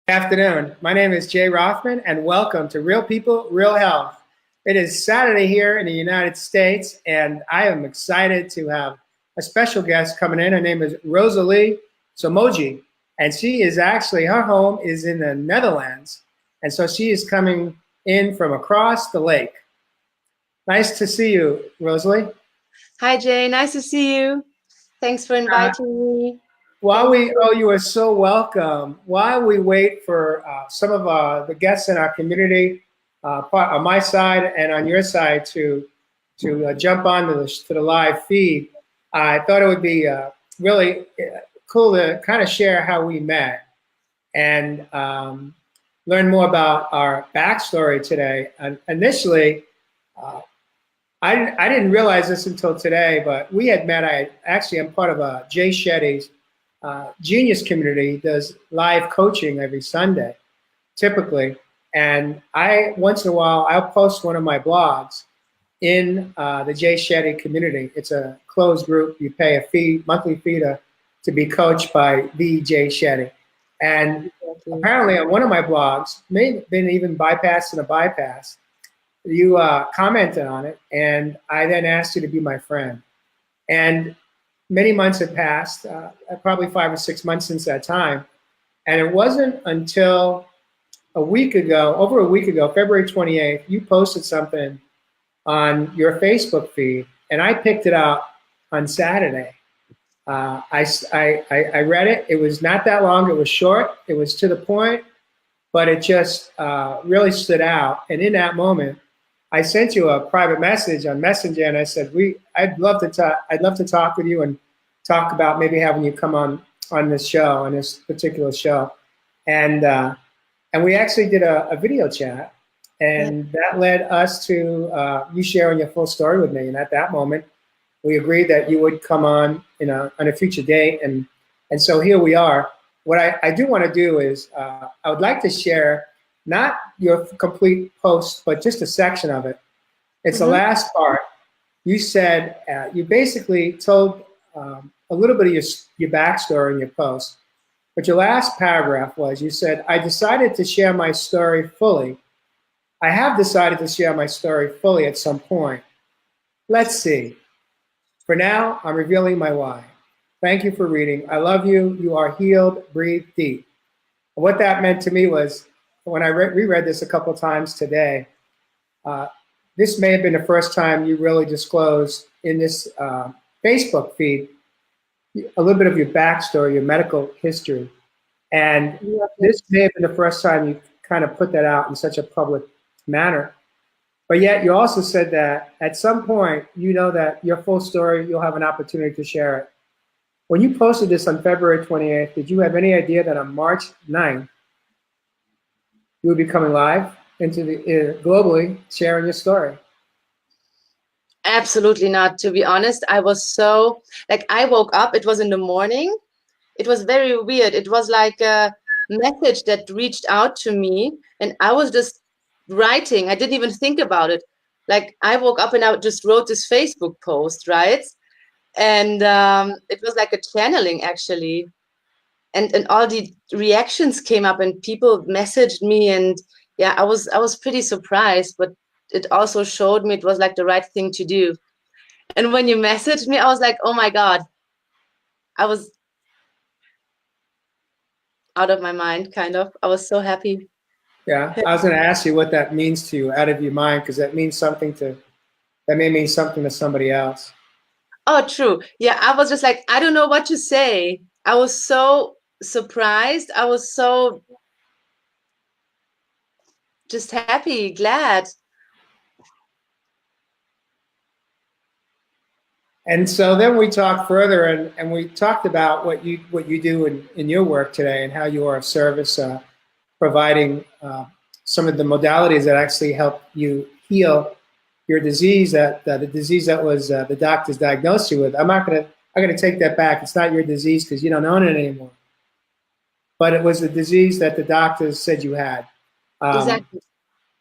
Good afternoon. My name is Jay Rothman, and welcome to Real People, Real Health. It is Saturday here in the United States, and I am excited to have a special guest coming in. Her name is Rosalie Somoji, and she is actually, her home is in the Netherlands, and so she is coming in from across the lake. Nice to see you, Rosalie. Hi, Jay. Nice to see you. Thanks for inviting me. You are so welcome. While we wait for some of the guests in our community, on my side and on your side, to jump on to the live feed, I thought it would be really cool to kind of share how we met and learn more about our backstory today. And initially, I didn't realize this until today, but we had met. I actually am part of Jay Shetty's Genius community. Does live coaching every Sunday, typically. And once in a while, I'll post one of my blogs in the Jay Shetty community. It's a closed group. You pay a monthly fee to be coached by the Jay Shetty. And apparently on one of my blogs, may have been even bypassed in a bypass, you commented on it, and I then asked you to be my friend. And many months had passed, probably 5 or 6 months since that time. And it wasn't until over a week ago, February 28th, you posted something on your Facebook feed, and I picked it up on Saturday. I read it. It was not that long. It was short. It was to the point, but it just really stood out. And in that moment, I sent you a private message on Messenger, and I said, I'd love to talk with you and talk about maybe having you come on this show, on this particular show. And we actually did a video chat, and that led us to you sharing your full story with me. And at that moment, we agreed that you would come on on a future date. And so here we are. What I do want to do is I would like to share not your complete post, but just a section of it. It's the last part. You said, you basically told a little bit of your backstory in your post, but your last paragraph was, you said, I decided to share my story fully. I have decided to share my story fully at some point. Let's see. For now, I'm revealing my why. Thank you for reading. I love you. You are healed. Breathe deep. And what that meant to me was, when I reread this a couple times today, this may have been the first time you really disclosed in this Facebook feed a little bit of your backstory, your medical history. And this may have been the first time you kind of put that out in such a public manner. But yet you also said that at some point, you know that your full story, you'll have an opportunity to share it. When you posted this on February 28th, did you have any idea that on March 9th, you would be coming live into the globally sharing your story? Absolutely not. To be honest, I was so, I woke up, it was in the morning. It was very weird. It was like a message that reached out to me, and I was just writing. I didn't even think about it. I woke up and I just wrote this Facebook post, right? And it was like a channeling, actually. And all the reactions came up, and people messaged me, and yeah, I was pretty surprised, but it also showed me it was like the right thing to do. And when you messaged me, I was like, oh my God, I was out of my mind, kind of. I was so happy. Yeah, I was going to ask you what that means to you, out of your mind, because that may mean something to somebody else. Oh, true. Yeah, I was just like, I don't know what to say. I was so surprised. I was so just happy, glad. And so then we talked further, and we talked about what you do in your work today, and how you are of service, providing some of the modalities that actually help you heal your disease, the disease that was the doctors diagnosed you with. I'm gonna take that back. It's not your disease because you don't own it anymore, but it was the disease that the doctors said you had. Exactly.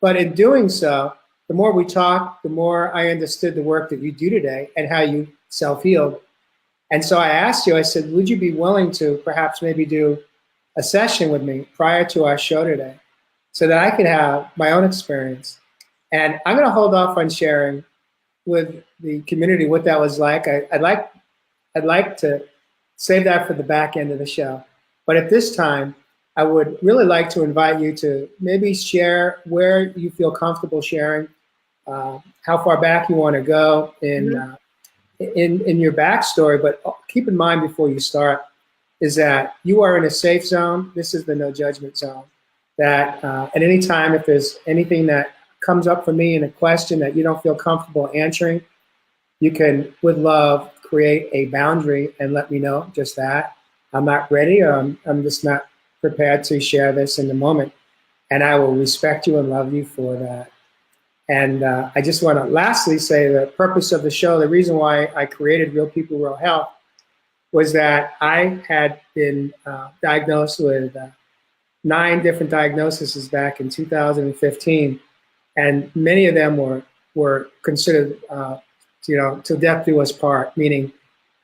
But in doing so, the more we talked, the more I understood the work that you do today and how you self-healed. And so I asked you, I said, would you be willing to perhaps maybe do a session with me prior to our show today so that I could have my own experience. And I'm going to hold off on sharing with the community what that was like. I'd like to save that for the back end of the show. But at this time, I would really like to invite you to maybe share where you feel comfortable sharing, how far back you want to go in your backstory. But keep in mind before you start is that you are in a safe zone. This is the no judgment zone. That at any time, if there's anything that comes up for me in a question that you don't feel comfortable answering, you can, with love, create a boundary and let me know just that. I'm not ready, or I'm just not prepared to share this in the moment. And I will respect you and love you for that. And I just want to lastly say the purpose of the show, the reason why I created Real People, Real Health, was that I had been diagnosed with 9 different diagnoses back in 2015. And many of them were considered, till death do us part, meaning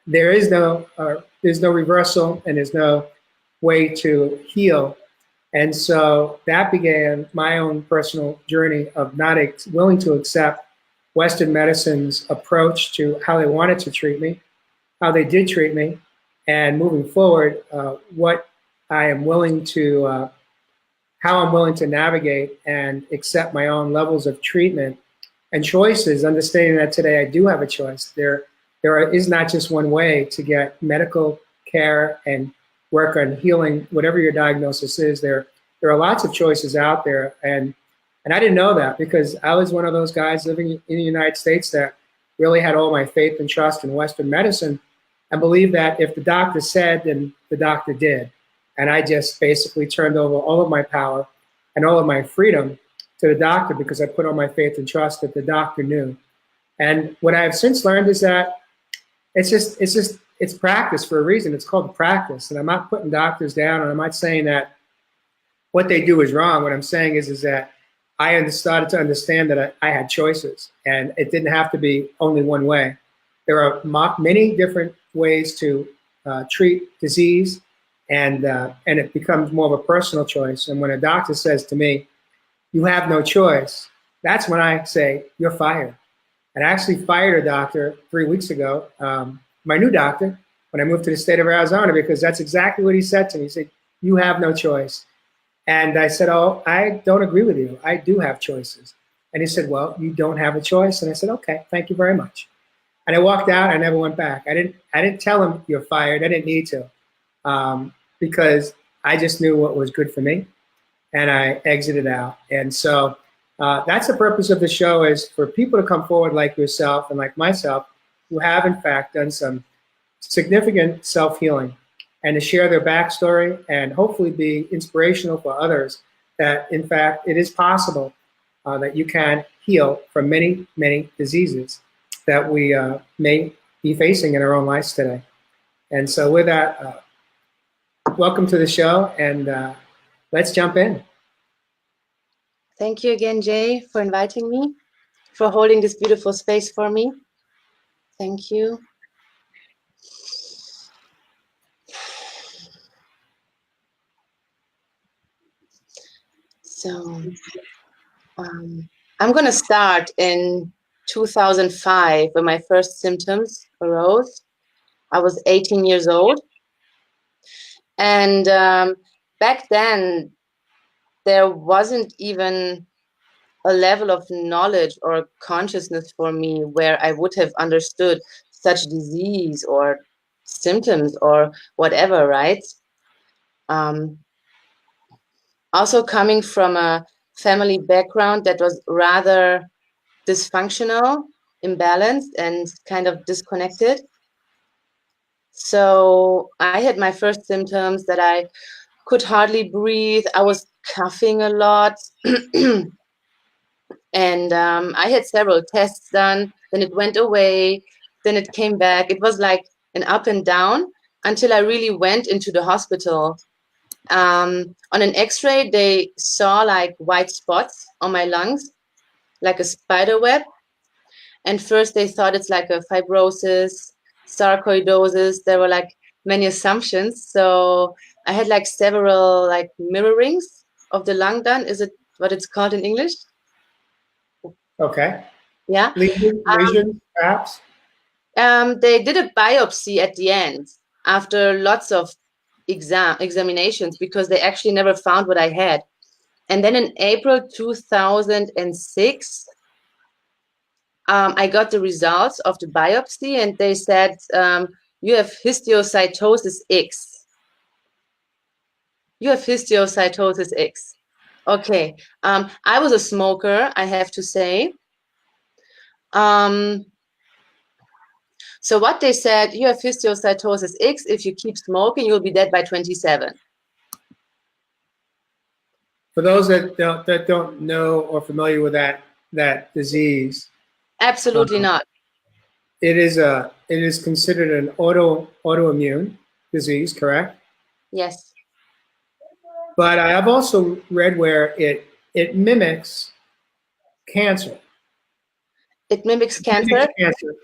there's no reversal and there's no way to heal. And so that began my own personal journey of not willing to accept Western medicine's approach to how they wanted to treat me, how they did treat me, and moving forward, what I am willing to, how I'm willing to navigate and accept my own levels of treatment and choices, understanding that today I do have a choice. There is not just one way to get medical care and work on healing whatever your diagnosis is. There are lots of choices out there, and I didn't know that because I was one of those guys living in the United States that really had all my faith and trust in Western medicine and believed that if the doctor said, then the doctor did. And I just basically turned over all of my power and all of my freedom to the doctor because I put all my faith and trust that the doctor knew. And what I have since learned is that it's practice for a reason. It's called practice. And I'm not putting doctors down, and I'm not saying that what they do is wrong. What I'm saying is that I started to understand that I had choices, and it didn't have to be only one way. There are many different ways to treat disease, and it becomes more of a personal choice. And when a doctor says to me, "You have no choice," that's when I say, "You're fired." And I actually fired a doctor 3 weeks ago, my new doctor, when I moved to the state of Arizona, because that's exactly what he said to me. He said, "You have no choice." And I said, "Oh, I don't agree with you. I do have choices." And he said, "Well, you don't have a choice." And I said, "Okay, thank you very much." And I walked out. I never went back. I didn't tell him, "You're fired." I didn't need to, because I just knew what was good for me, and I exited out. And so that's the purpose of the show, is for people to come forward like yourself and like myself, who have in fact done some significant self-healing, and to share their backstory and hopefully be inspirational for others that in fact it is possible that you can heal from many, many diseases that we may be facing in our own lives today. And so with that, welcome to the show, and let's jump in. Thank you again, Jay, for inviting me, for holding this beautiful space for me. Thank you. So I'm going to start in 2005 when my first symptoms arose. I was 18 years old. And back then, there wasn't even a level of knowledge or consciousness for me where I would have understood such disease or symptoms or whatever, right? Also coming from a family background that was rather dysfunctional, imbalanced, and kind of disconnected. So I had my first symptoms that I could hardly breathe. I was coughing a lot. And I had several tests done. Then it went away. Then it came back. It was like an up and down until I really went into the hospital. On an x-ray, they saw like white spots on my lungs, like a spider web. And first they thought it's like a fibrosis, sarcoidosis. There were like many assumptions. So I had like several like mirrorings of the lung done. Is it what it's called in English? Okay. Yeah. Lesions, perhaps? They did a biopsy at the end after lots of examinations because they actually never found what I had. And then in April 2006, I got the results of the biopsy, and they said, you have histiocytosis X. You have histiocytosis X. Okay. I was a smoker, I have to say. So what they said, you have histiocytosis X. If you keep smoking, you'll be dead by 27. For those that don't know or familiar with that disease, Absolutely not. it is considered an autoimmune disease, correct? Yes. But I have also read where it mimics cancer. It mimics cancer. It mimics cancer.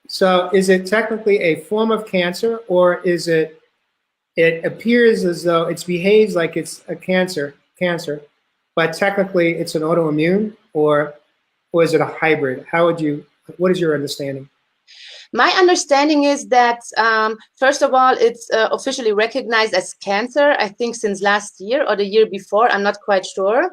So is it technically a form of cancer, or is it appears as though it behaves like it's a cancer, but technically it's an autoimmune, or is it a hybrid? What is your understanding? My understanding is that, first of all, it's officially recognized as cancer, I think since last year or the year before, I'm not quite sure.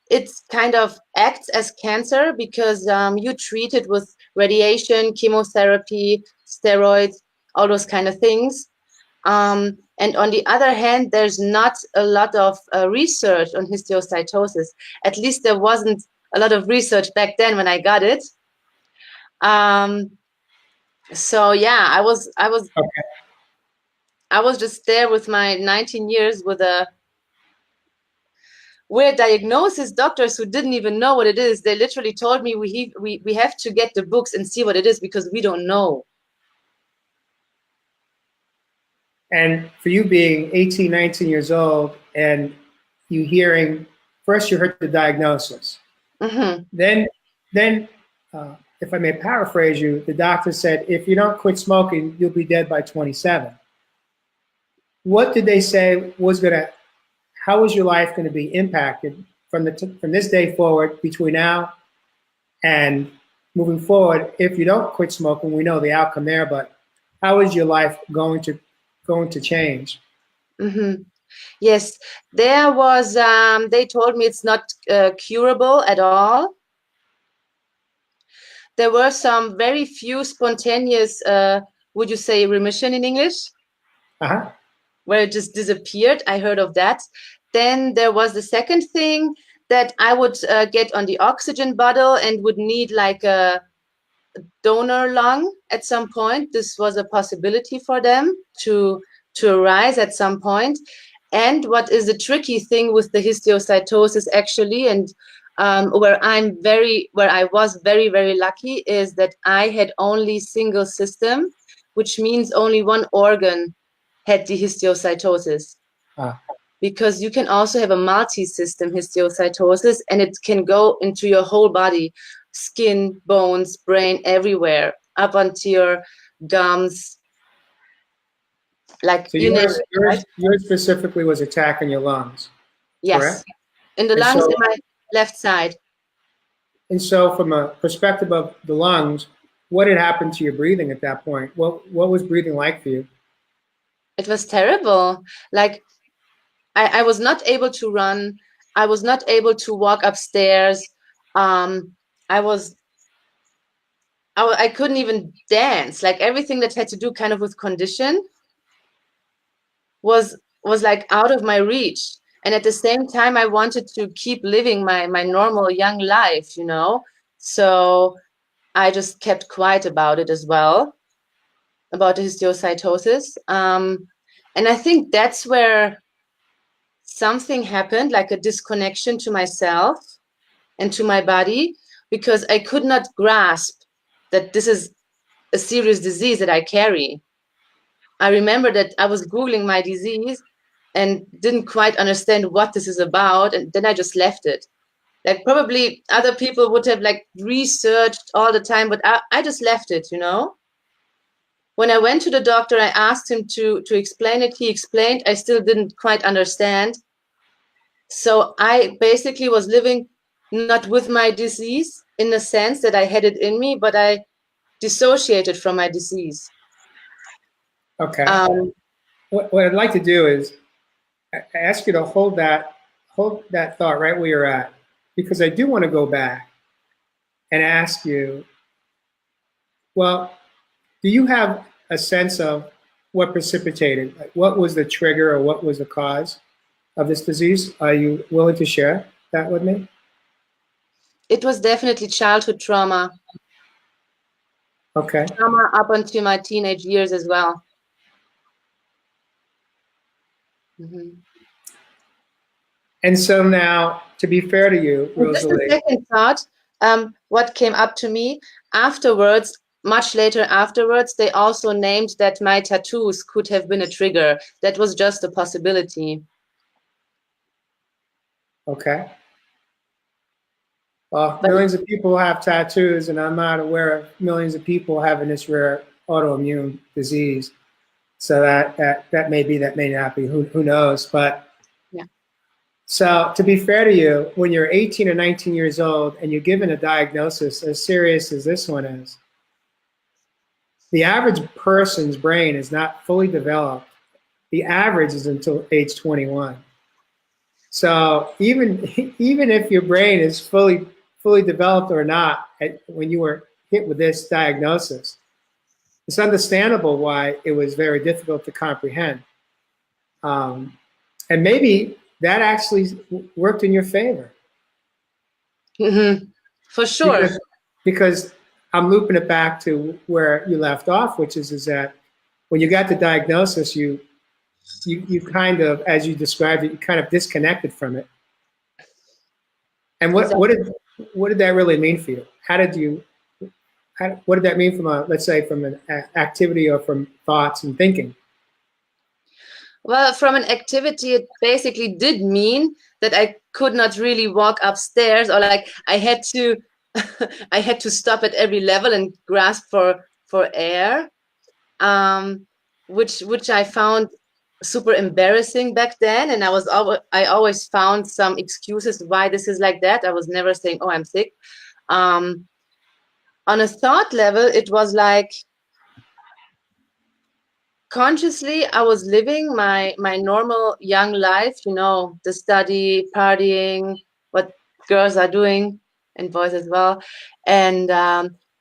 It kind of acts as cancer because you treat it with radiation, chemotherapy, steroids, all those kind of things. And on the other hand, there's not a lot of research on histiocytosis. At least there wasn't a lot of research back then when I got it. So yeah, I was Okay. I was just there with my 19 years with a weird diagnosis. Doctors who didn't even know what it is, they literally told me we have to get the books and see what it is because we don't know. And for you being 18, 19 years old, and you hearing, first you heard the diagnosis. Mm-hmm. Then, if I may paraphrase you, the doctor said, if you don't quit smoking, you'll be dead by 27. What did they say how was your life going to be impacted from this day forward, between now and moving forward? If you don't quit smoking, we know the outcome there, but how is your life going to change? Mm-hmm. Yes, there was, they told me it's not curable at all. There were some very few spontaneous, would you say remission in English? Uh-huh. Where it just disappeared. I heard of that. Then there was the second thing that I would get on the oxygen bottle and would need like a donor lung at some point. This was a possibility for them to arise at some point. And what is the tricky thing with the histiocytosis actually, and where I was very, very lucky, is that I had only single system, which means only one organ had the histiocytosis. Because you can also have a multi-system histiocytosis, and it can go into your whole body, skin, bones, brain, everywhere, up onto your gums. Like, so you name it, right? yours specifically was attacking your lungs. Yes, correct? In the lungs, in my left side. And so from a perspective of the lungs, what had happened to your breathing at that point? What was breathing like for you? It was terrible. Like, I was not able to run. I was not able to walk upstairs. I couldn't even dance. Like, everything that had to do kind of with condition was like out of my reach. And at the same time, I wanted to keep living my normal young life, you know? So I just kept quiet about it as well, about the histiocytosis. And I think that's where something happened, like a disconnection to myself and to my body, because I could not grasp that this is a serious disease that I carry. I remember that I was Googling my disease and didn't quite understand what this is about, and then I just left it. Like, probably other people would have like researched all the time, but I just left it, you know? when I went to the doctor, I asked him to explain it. He explained. I still didn't quite understand. So I basically was living not with my disease in the sense that I had it in me, but I dissociated from my disease. Okay. What I'd like to do is ask you to hold that thought right where you're at, because I do want to go back and ask you, well, do you have a sense of what precipitated, like what was the trigger or what was the cause of this disease? Are you willing to share that with me? It was definitely childhood trauma. Okay. Trauma up until my teenage years as well. Mm-hmm. And so now, to be fair to you, Rosalie. Just a second thought, what came up to me afterwards, much later afterwards, they also named that my tattoos could have been a trigger. That was just a possibility. Okay. Well, millions of people have tattoos, and I'm not aware of millions of people having this rare autoimmune disease. So that may be, that may not be, who knows? But yeah. So to be fair to you, when you're 18 or 19 years old and you're given a diagnosis as serious as this one is, the average person's brain is not fully developed. The average is until age 21. So even if your brain is fully developed or not, when you were hit with this diagnosis, it's understandable why it was very difficult to comprehend. And maybe that actually worked in your favor. Mm-hmm. For sure. Because I'm looping it back to where you left off, which is that when you got the diagnosis, you kind of, as you described it, you kind of disconnected from it. And what did that really mean for you? What did that mean from let's say from an activity or from thoughts and thinking? Well, from an activity, it basically did mean that I could not really walk upstairs, or like I had to I had to stop at every level and grasp for air, which I found super embarrassing back then. And I always found some excuses why this is like that. I was never saying, "Oh, I'm sick." On a thought level, it was like consciously I was living my normal young life, you know, the study, partying, what girls are doing, and boys as well. And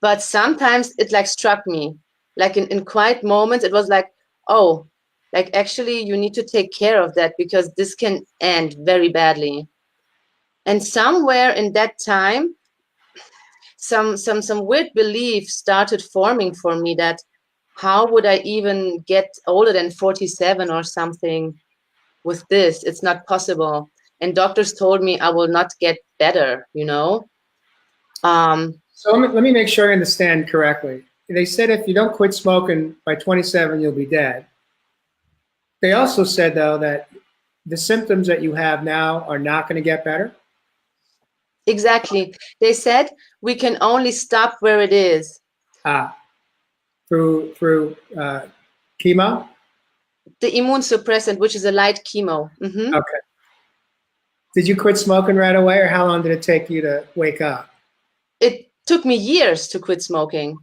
but sometimes it like struck me, like in quiet moments, it was like, oh, like actually you need to take care of that because this can end very badly. And somewhere in that time, some weird belief started forming for me that how would I even get older than 47 or something with this? It's not possible. And doctors told me I will not get better, you know? So let me make sure I understand correctly. They said if you don't quit smoking by 27, you'll be dead. They also said, though, that the symptoms that you have now are not going to get better? Exactly. They said we can only stop where it is. Through chemo? The immune suppressant, which is a light chemo. Mm-hmm. Okay. Did you quit smoking right away, or how long did it take you to wake up? It took me years to quit smoking.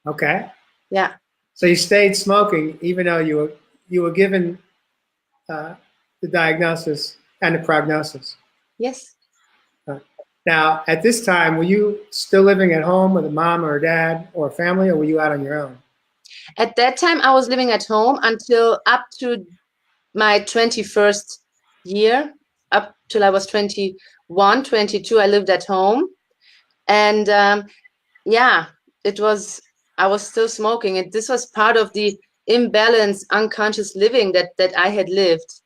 Okay. Yeah. So you stayed smoking even though you were given the diagnosis and the prognosis? Yes. Now, at this time, were you still living at home with a mom or a dad or a family, or were you out on your own? At that time, I was living at home until up to my 21st year, up till I was 21, 22, I lived at home. And yeah, I was still smoking. And this was part of the imbalance, unconscious living that I had lived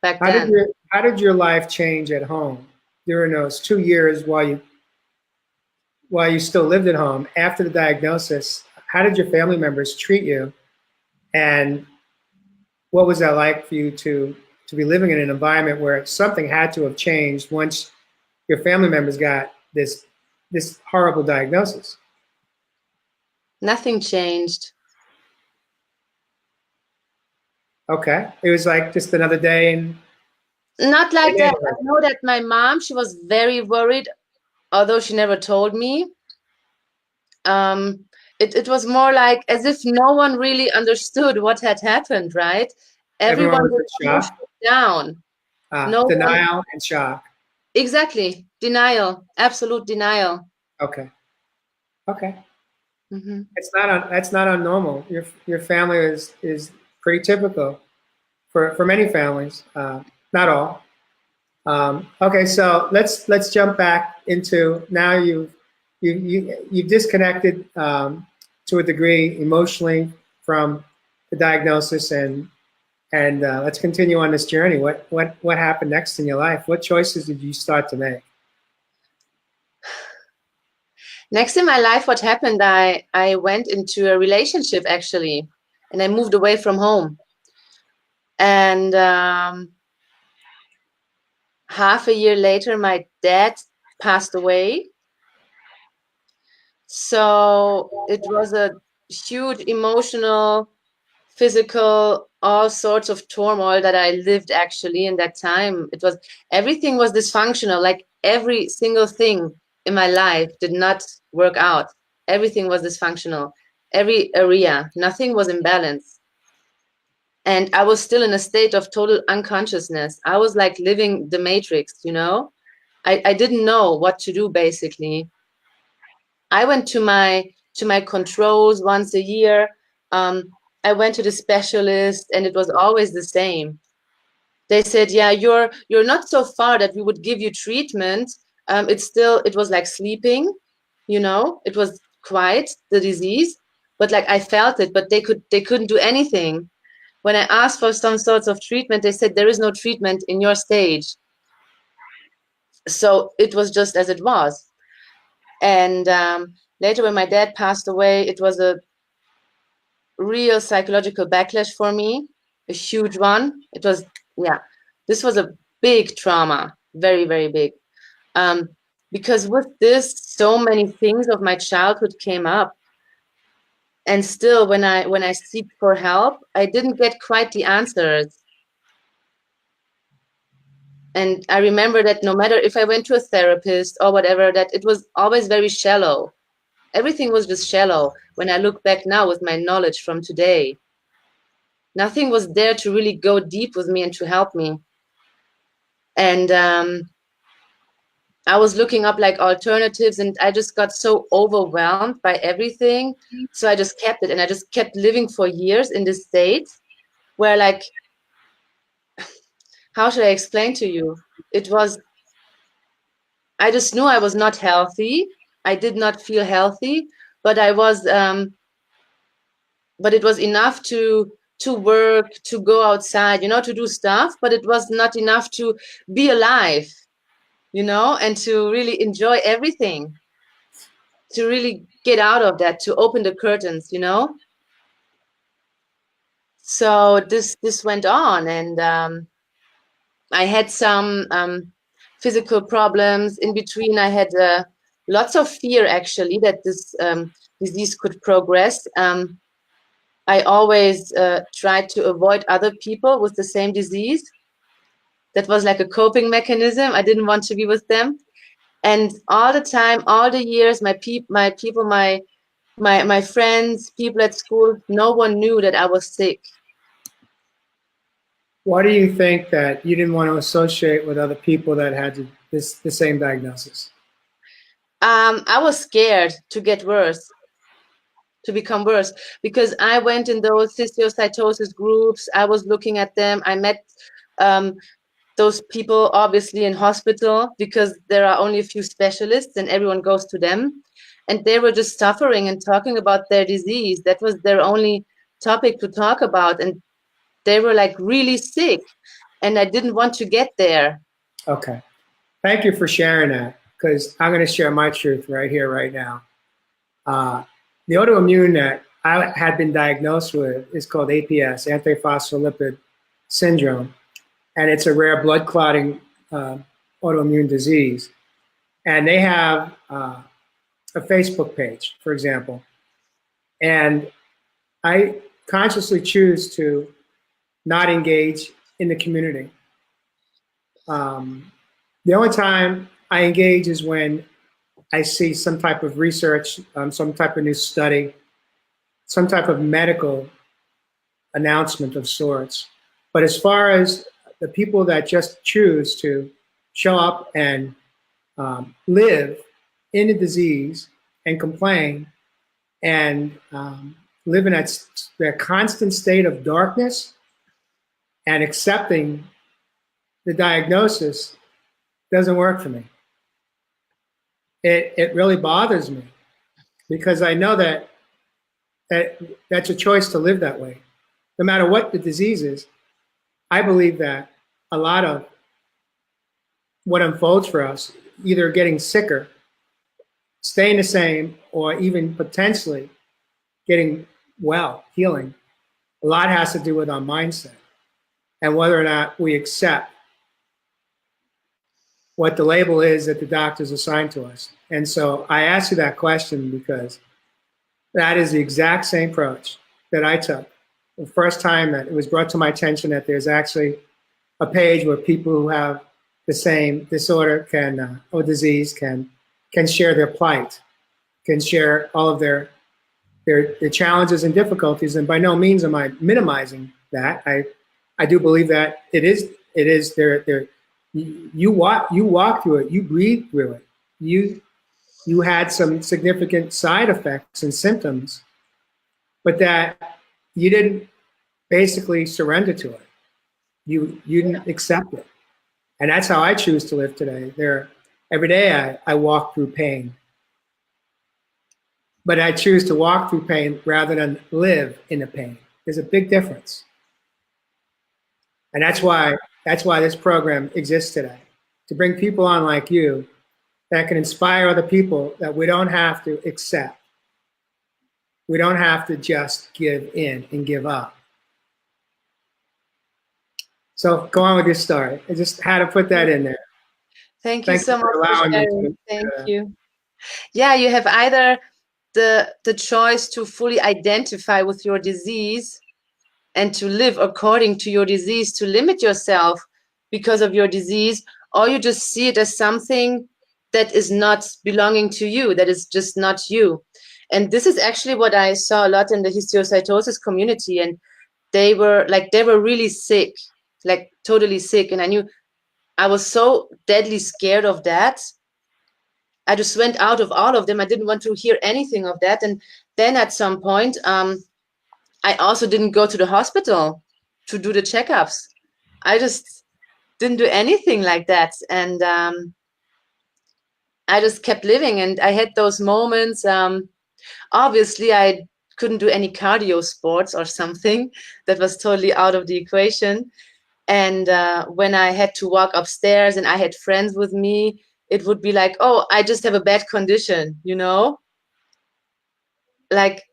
back then. How did your life change at home during those 2 years while you still lived at home after the diagnosis? How did your family members treat you? And what was that like for you to be living in an environment where something had to have changed once your family members got this horrible diagnosis? Nothing changed. Okay. It was like just another day in Not the like that. I neighborhood. know that my mom, she was very worried, although she never told me. Um, it was more like as if no one really understood what had happened, right? Everyone Everyone was was in almost shock. shut down. No one, Denial and shock. exactly, denial, absolute denial. Okay. Okay. Hmm. That's not unnormal. Your family is pretty typical for many families. Not all. Okay, so let's jump back into now you've disconnected to a degree emotionally from the diagnosis and let's continue on this journey. What happened next in your life? What choices did you start to make? Next in my life, what happened? I went into a relationship actually, and I moved away from home. And half a year later, my dad passed away. So it was a huge emotional, physical, all sorts of turmoil that I lived actually in that time. It was everything was dysfunctional, like every single thing in my life did not work out. Everything was dysfunctional, every area, nothing was in balance. And I was still in a state of total unconsciousness. I was like living the matrix, you know? I didn't know what to do basically. I went to my controls once a year. I went to the specialist, and it was always the same. They said, "Yeah, you're not so far that we would give you treatment. It was like sleeping, you know. It was quiet, the disease, but like I felt it, but they couldn't do anything. When I asked for some sorts of treatment, they said there is no treatment in your stage. So it was just as it was. And later, when my dad passed away, it was a real psychological backlash for me, a huge one. It was, yeah, this was a big trauma, very, very big. Um, because with this, so many things of my childhood came up. And still, when I seek for help, I didn't get quite the answers. And I remember that no matter if I went to a therapist or whatever, that it was always very shallow. Everything was just shallow when I look back now with my knowledge from today. Nothing was there to really go deep with me and to help me. And I was looking up like alternatives, and I just got so overwhelmed by everything. So I just kept it, and I just kept living for years in this state where, like, how should I explain to you? It was, I just knew I was not healthy. I did not feel healthy, but but it was enough to work, to go outside, you know, to do stuff, but it was not enough to be alive, you know, and to really enjoy everything, to really get out of that, to open the curtains, you know. So this went on, and I had some physical problems in between. I had lots of fear actually that this disease could progress. I always tried to avoid other people with the same disease. That was like a coping mechanism. I didn't want to be with them. And all the time, all the years, my friends, people at school, no one knew that I was sick. Why do you think that you didn't want to associate with other people that had the same diagnosis? I was scared to get worse, to become worse, because I went in those histiocytosis groups. I was looking at them. I met um, those people obviously in hospital because there are only a few specialists and everyone goes to them. And they were just suffering and talking about their disease. That was their only topic to talk about. And they were like really sick. And I didn't want to get there. Okay. Thank you for sharing that, because I'm going to share my truth right here, right now. The autoimmune that I had been diagnosed with is called APS, antiphospholipid syndrome, and it's a rare blood clotting autoimmune disease. And they have a Facebook page, for example, and I consciously choose to not engage in the community. The only time I engage is when I see some type of research, some type of new study, some type of medical announcement of sorts. But as far as the people that just choose to show up and live in a disease and complain and live in that constant state of darkness and accepting the diagnosis doesn't work for me. It really bothers me because I know that's a choice to live that way. No matter what the disease is, I believe that a lot of what unfolds for us, either getting sicker, staying the same, or even potentially getting well, healing, a lot has to do with our mindset and whether or not we accept what the label is that the doctors assigned to us. And so I asked you that question because that is the exact same approach that I took the first time that it was brought to my attention that there's actually a page where people who have the same disorder or disease can share their plight, can share all of their challenges and difficulties. And by no means am I minimizing that. I do believe that it is there. You walk through it, you breathe through it. You had some significant side effects and symptoms, but that you didn't basically surrender to it. You didn't accept it. And that's how I choose to live today. Every day I walk through pain. But I choose to walk through pain rather than live in the pain. There's a big difference. And that's why this program exists today, to bring people on like you that can inspire other people that we don't have to accept. We don't have to just give in and give up. So go on with your story. I just had to put that in there. Thank you so much for sharing. Thank you. Yeah, you have either the choice to fully identify with your disease and to live according to your disease, to limit yourself because of your disease, or you just see it as something that is not belonging to you, that is just not you. And this is actually what I saw a lot in the histiocytosis community. And they were really sick, like totally sick. And I knew I was so deadly scared of that. I just went out of all of them. I didn't want to hear anything of that. And then at some point, I also didn't go to the hospital to do the checkups. I just didn't do anything like that. And I just kept living. And I had those moments. Obviously, I couldn't do any cardio sports or something. That was totally out of the equation. And when I had to walk upstairs and I had friends with me, it would be like, oh, I just have a bad condition, you know? Like,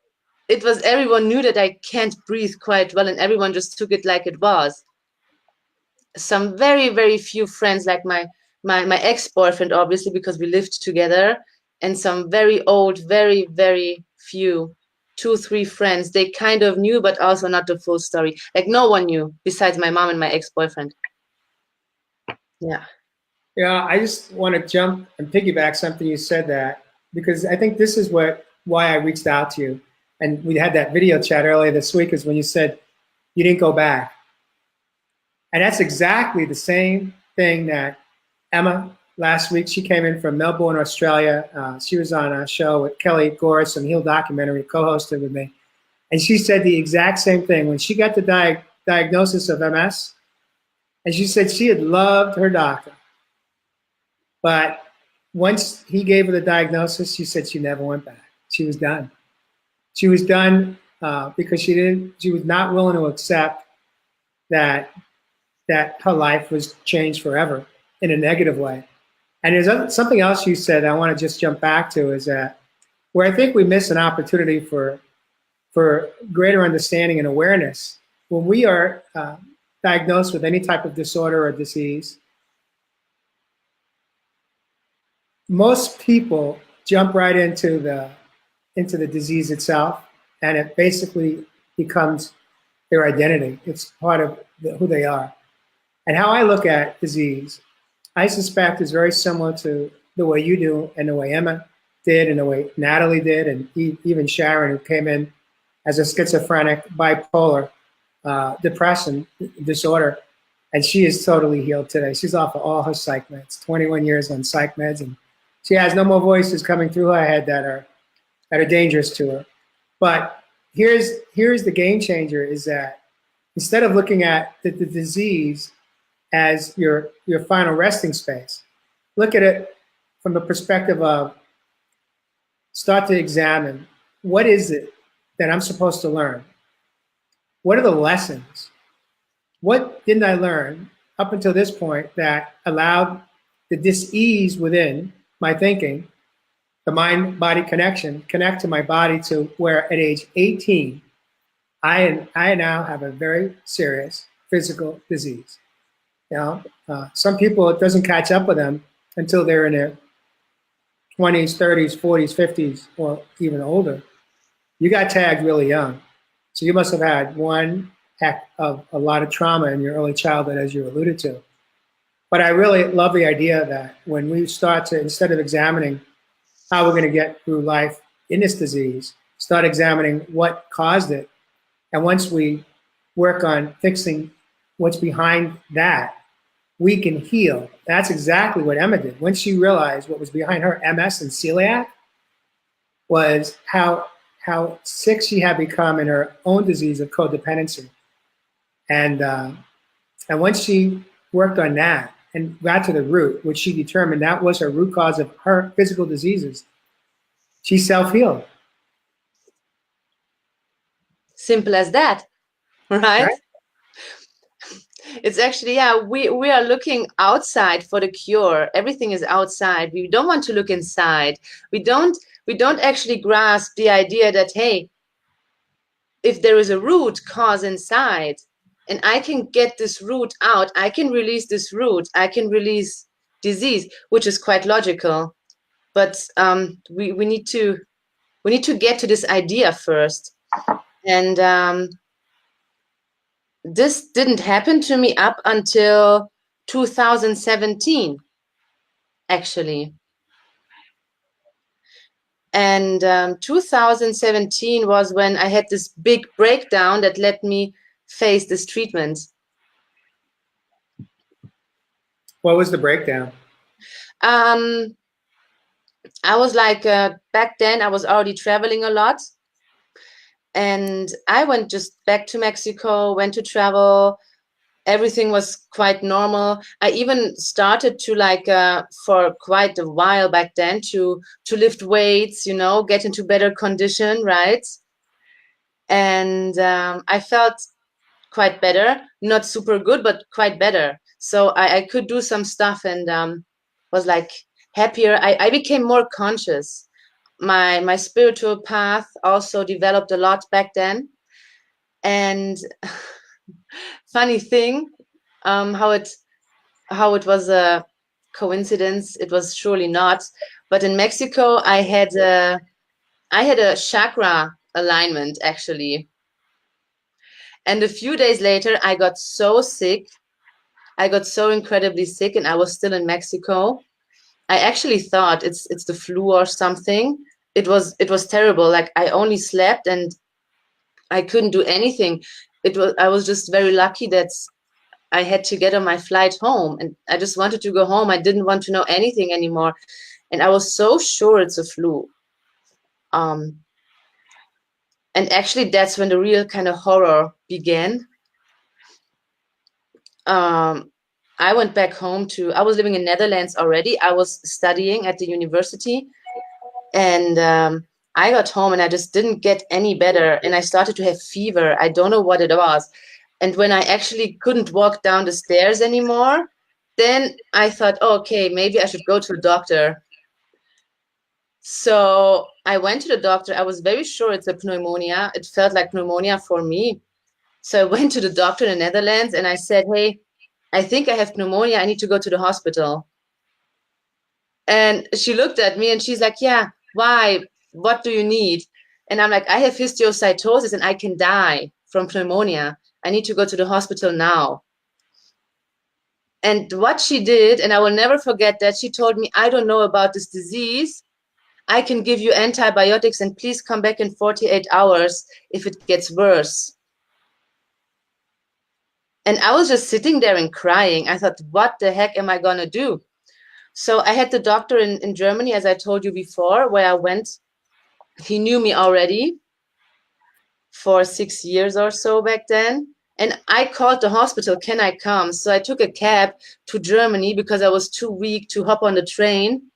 it was, everyone knew that I can't breathe quite well, and everyone just took it like it was. Some very, very few friends, like my ex-boyfriend, obviously, because we lived together, and some very old, very, very few, 2-3 friends, they kind of knew, but also not the full story. Like, no one knew besides my mom and my ex-boyfriend. Yeah. Yeah, I just want to jump and piggyback something you said, that because I think this is why I reached out to you. And we had that video chat earlier this week, is when you said you didn't go back. And that's exactly the same thing that Emma, last week, she came in from Melbourne, Australia. She was on a show with Kelly Gore, some Heal documentary, co-hosted with me. And she said the exact same thing. When she got the diagnosis of MS, and she said she had loved her doctor. But once he gave her the diagnosis, she said she never went back. She was done. She was done because she was not willing to accept that her life was changed forever in a negative way. And there's something else you said I want to just jump back to, is that where I think we miss an opportunity for greater understanding and awareness when we are diagnosed with any type of disorder or disease. Most people jump right into the disease itself, and it basically becomes their identity. It's part of who they are. And how I look at disease, I suspect is very similar to the way you do and the way Emma did and the way Natalie did and even Sharon, who came in as a schizophrenic, bipolar, depression disorder. And she is totally healed today. She's off of all her psych meds, 21 years on psych meds. And she has no more voices coming through her head that are dangerous to her. But here's the game changer, is that instead of looking at the disease as your final resting space, look at it from the perspective of start to examine, what is it that I'm supposed to learn? What are the lessons? What didn't I learn up until this point that allowed the dis-ease within my thinking, the mind-body connection, connect to my body to where at age 18, I now have a very serious physical disease. You know, some people, it doesn't catch up with them until they're in their 20s, 30s, 40s, 50s, or even older. You got tagged really young. So you must have had one heck of a lot of trauma in your early childhood, as you alluded to. But I really love the idea that when we start to, instead of examining how we're going to get through life in this disease, start examining what caused it. And once we work on fixing what's behind that, we can heal. That's exactly what Emma did. When she realized what was behind her MS and celiac was how sick she had become in her own disease of codependency. And once she worked on that and got to the root, which she determined that was her root cause of her physical diseases, she self-healed. Simple as that, right? It's actually, yeah, we are looking outside for the cure. Everything is outside. We don't want to look inside. We don't actually grasp the idea that, hey, if there is a root cause inside and I can get this root out, I can release this root, I can release disease, which is quite logical. But we need to get to this idea first. And this didn't happen to me up until 2017, actually. And 2017 was when I had this big breakdown that let me face this treatment. What was the breakdown? I was like, back then I was already traveling a lot. And I went just back to Mexico, went to travel. Everything was quite normal. I even started to for quite a while back then to lift weights, you know, get into better condition, right? And I felt quite better, not super good, but quite better. So I could do some stuff and was like happier. I became more conscious. My spiritual path also developed a lot back then. And funny thing, how it was a coincidence. It was surely not. But in Mexico, I had a chakra alignment, actually. And a few days later, I got so sick. I got so incredibly sick, and I was still in Mexico. I actually thought it's the flu or something. It was terrible. Like, I only slept and I couldn't do anything. I was just very lucky that I had to get on my flight home, and I just wanted to go home. I didn't want to know anything anymore. And I was so sure it's a flu. And actually that's when the real kind of horror began. I went back home I was living in Netherlands already. I was studying at the university, and I got home and I just didn't get any better. And I started to have fever. I don't know what it was. And when I actually couldn't walk down the stairs anymore, then I thought, oh, okay, maybe I should go to a doctor. So I went to the doctor. I was very sure it's a pneumonia. It felt like pneumonia for me. So I went to the doctor in the Netherlands and I said, hey, I think I have pneumonia. I need to go to the hospital. And she looked at me and she's like, yeah, why? What do you need? And I'm like, I have histiocytosis and I can die from pneumonia. I need to go to the hospital now. And what she did, and I will never forget that, she told me, I don't know about this disease. I can give you antibiotics and please come back in 48 hours if it gets worse. And I was just sitting there and crying. I thought, what the heck am I going to do? So I had the doctor in Germany, as I told you before, where I went. He knew me already for 6 years or so back then. And I called the hospital, can I come? So I took a cab to Germany because I was too weak to hop on the train.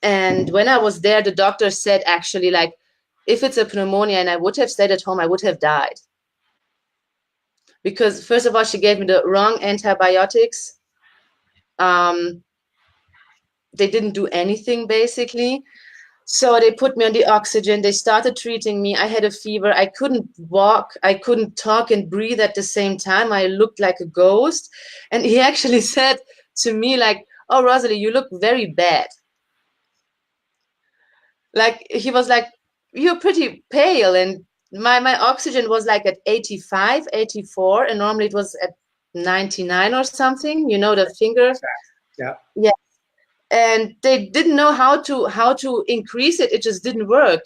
And when I was there, the doctor said, actually, like, if it's a pneumonia and I would have stayed at home, I would have died. Because first of all, she gave me the wrong antibiotics. They didn't do anything, basically. So they put me on the oxygen. They started treating me. I had a fever. I couldn't walk. I couldn't talk and breathe at the same time. I looked like a ghost. And he actually said to me, like, oh, Rosalie, you look very bad. Like, he was like, you're pretty pale. And my oxygen was like at 85, 84. And normally it was at 99 or something, you know, the finger. Yeah. Yeah. And they didn't know how to increase it. It just didn't work.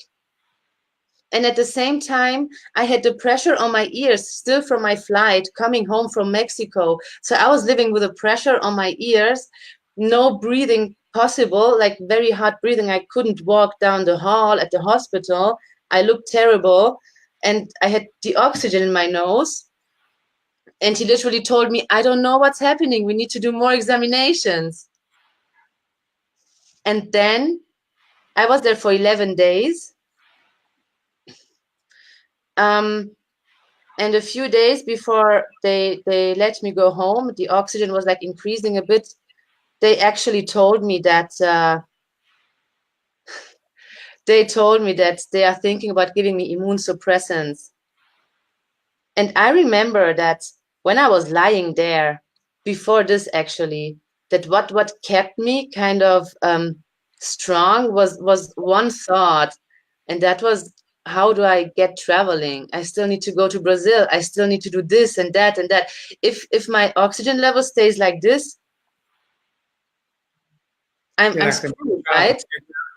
And at the same time, I had the pressure on my ears still from my flight coming home from Mexico. So I was living with a pressure on my ears, no breathing possible, like very hard breathing. I couldn't walk down the hall at the hospital. I looked terrible. And I had the oxygen in my nose. And he literally told me, I don't know what's happening. We need to do more examinations. And then I was there for 11 days. And a few days before they let me go home, the oxygen was like increasing a bit. They actually told me that they are thinking about giving me immune suppressants. And I remember that when I was lying there before this, actually, that what kept me kind of strong was one thought, and that was, how do I get traveling? I still need to go to Brazil. I still need to do this and that and that. If my oxygen level stays like this, I'm screwed, right?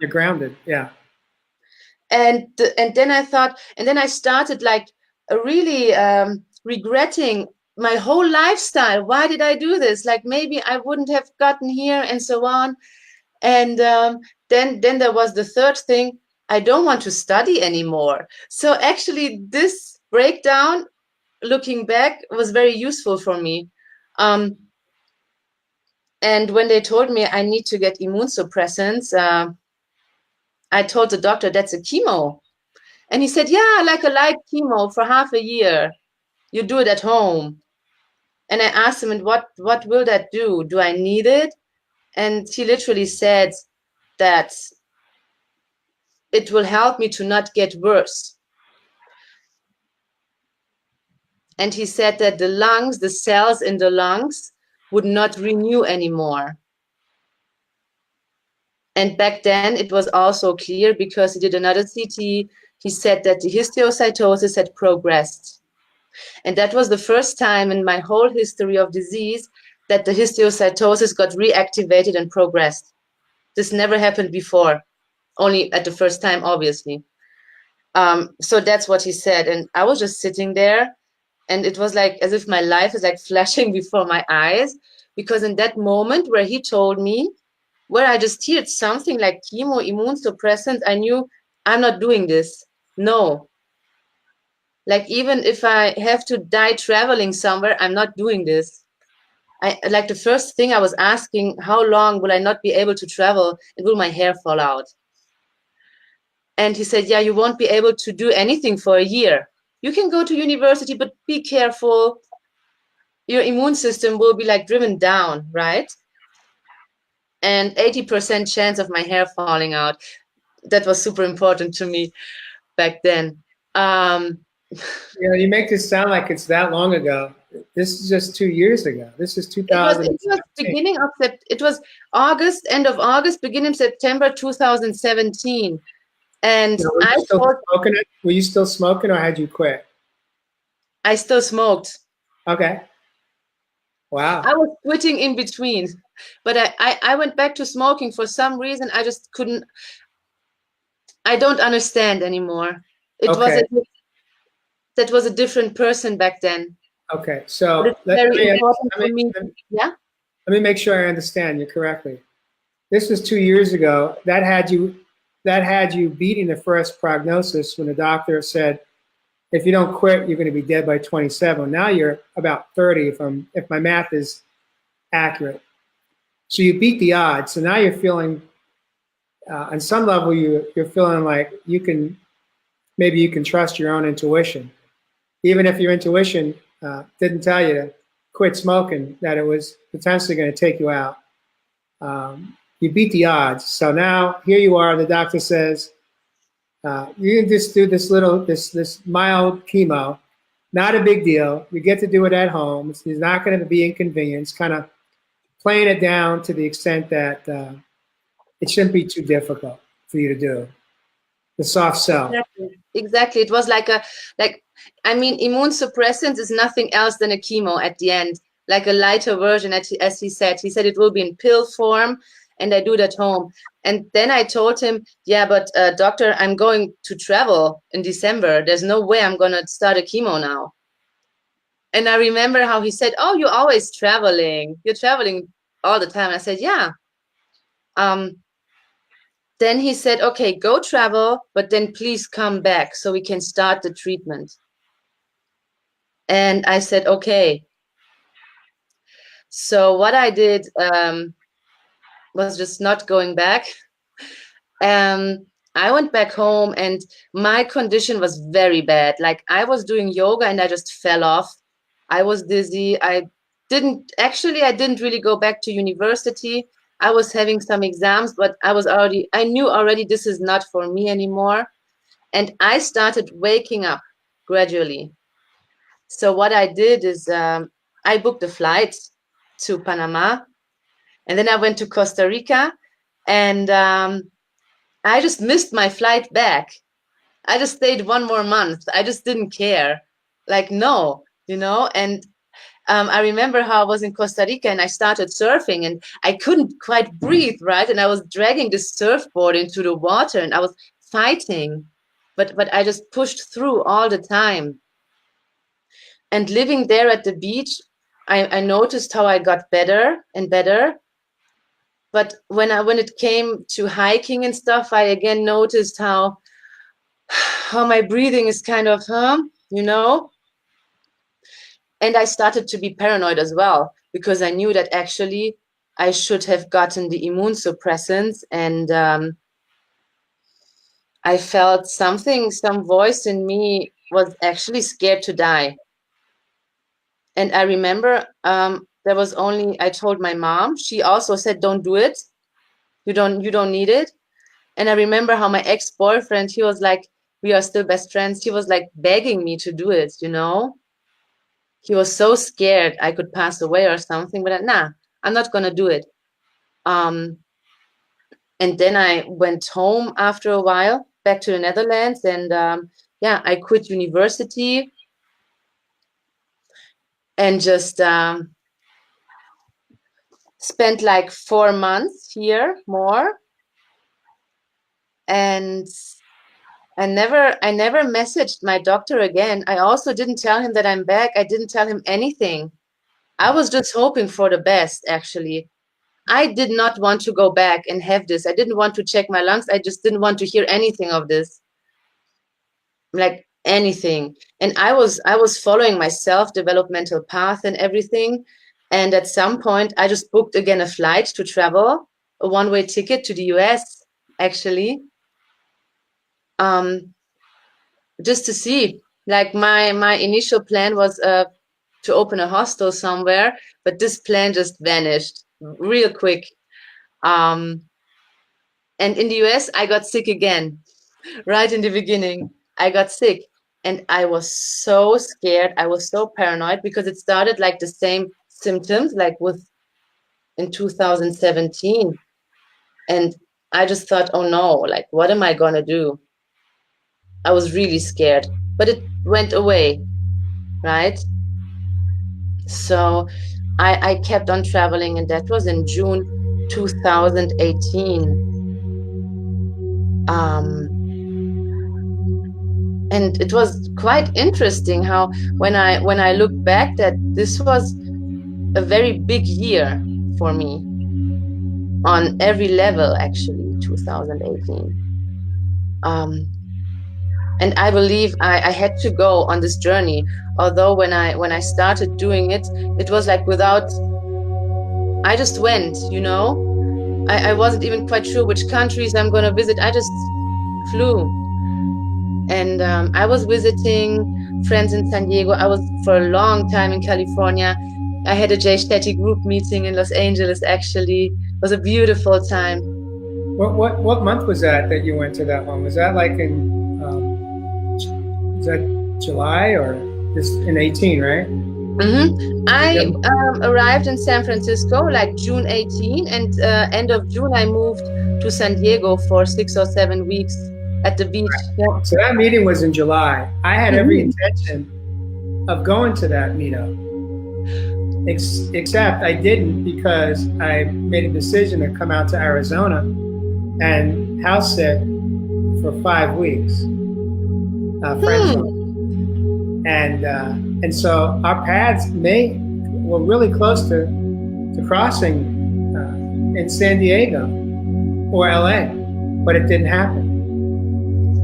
You're grounded, yeah. And then I thought, and then I started like really regretting my whole lifestyle. Why did I do this? Like, maybe I wouldn't have gotten here and so on. And then there was the third thing. I don't want to study anymore. So actually this breakdown, looking back, was very useful for me. And when they told me I need to get immune suppressants, I told the doctor that's a chemo. And he said, yeah, like a light chemo for half a year. You do it at home. And I asked him, and what will that do? Do I need it? And he literally said that it will help me to not get worse. And he said that the lungs, the cells in the lungs, would not renew anymore. And back then it was also clear, because he did another CT, he said that the histiocytosis had progressed. And that was the first time in my whole history of disease that the histiocytosis got reactivated and progressed. This never happened before, only at the first time, obviously. So that's what he said. And I was just sitting there, and it was like as if my life is like flashing before my eyes, because in that moment where he told me, where I just heard something like chemo, immune suppressant, I knew I'm not doing this. No. Like, even if I have to die traveling somewhere, I'm not doing this. Like, the first thing I was asking, how long will I not be able to travel, and will my hair fall out? And he said, yeah, you won't be able to do anything for a year. You can go to university, but be careful. Your immune system will be like driven down, right? And 80% chance of my hair falling out. That was super important to me back then. You know, you make this sound like it's that long ago. This is just 2 years ago. This is 2000. It was beginning of it was August, end of August, beginning September 2017. And were you still smoking, or had you quit? I still smoked. Okay. Wow. I was quitting in between, but I went back to smoking for some reason. I just couldn't, I don't understand anymore. It was Okay. that was a different person back then. Okay. But So it's very important for me. let Yeah. me make sure I understand you correctly. This was 2 years ago. That had you beating the first prognosis when the doctor said, if you don't quit, you're going to be dead by 27. Now you're about 30, if my math is accurate. So you beat the odds. So now you're feeling, on some level, you're feeling like maybe you can trust your own intuition, even if your intuition didn't tell you to quit smoking, that it was potentially going to take you out. You beat the odds. So now here you are. The doctor says you can just do this mild chemo, not a big deal. You get to do it at home. It's not going to be inconvenience. Kind of playing it down to the extent that it shouldn't be too difficult for you to do. The soft sell. Exactly. It was like I mean, immune suppressants is nothing else than a chemo at the end, like a lighter version, as he said. He said it will be in pill form, and I do it at home. And then I told him, yeah, but doctor, I'm going to travel in December. There's no way I'm going to start a chemo now. And I remember how he said, oh, you're always traveling. You're traveling all the time. And I said, yeah. Then he said, okay, go travel, but then please come back so we can start the treatment. And I said, okay. So what I did was just not going back. I went back home and my condition was very bad. Like I was doing yoga and I just fell off. I was dizzy. I didn't really go back to university. I was having some exams, but I knew already this is not for me anymore. And I started waking up gradually. So what I did is I booked a flight to Panama, and then I went to Costa Rica, and I just missed my flight back. I just stayed one more month. I just didn't care. Like, no, and I remember how I was in Costa Rica and I started surfing and I couldn't quite breathe, right? And I was dragging the surfboard into the water and I was fighting, but I just pushed through all the time. And living there at the beach, I noticed how I got better and better. But when it came to hiking and stuff, I again noticed how my breathing is kind of, And I started to be paranoid as well, because I knew that actually I should have gotten the immune suppressants. And I felt some voice in me was actually scared to die. And I remember I told my mom, she also said, don't do it. You don't need it. And I remember how my ex-boyfriend, he was like, we are still best friends. He was like begging me to do it, He was so scared I could pass away or something, but nah, I'm not going to do it. And then I went home after a while, back to the Netherlands. And I quit university and just spent like 4 months here more. And I never messaged my doctor again. I also didn't tell him that I'm back. I didn't tell him anything. I was just hoping for the best, actually. I did not want to go back and have this. I didn't want to check my lungs. I just didn't want to hear anything of this. Like anything. And I was following my self-developmental path and everything. And at some point, I just booked again a flight to travel, a one-way ticket to the US, actually. Just to see. Like my initial plan was to open a hostel somewhere, but this plan just vanished real quick. And in the US, I got sick again. Right in the beginning, I got sick and I was so scared. I was so paranoid because it started like the same symptoms, like in 2017. And I just thought, oh no, like, what am I going to do? I was really scared, but it went away. right? So I kept on traveling, and that was in June 2018. And it was quite interesting how when I look back, that this was a very big year for me on every level, actually, 2018. And I believe I had to go on this journey. Although when I started doing it, it was like I just went, you know. I wasn't even quite sure which countries I'm going to visit. I just flew. And I was visiting friends in San Diego. I was for a long time in California. I had a Jay Shetty group meeting in Los Angeles, actually. It was a beautiful time. What month was that you went to that one? Was that like in, was that July or this in 18, right? Mm-hmm. I arrived in San Francisco like June 18, and end of June I moved to San Diego for 6 or 7 weeks at the beach. Yeah. So that meeting was in July. I had every intention of going to that meetup, except I didn't, because I made a decision to come out to Arizona and house sit for 5 weeks. And so our paths were really close to crossing in San Diego or LA, but it didn't happen.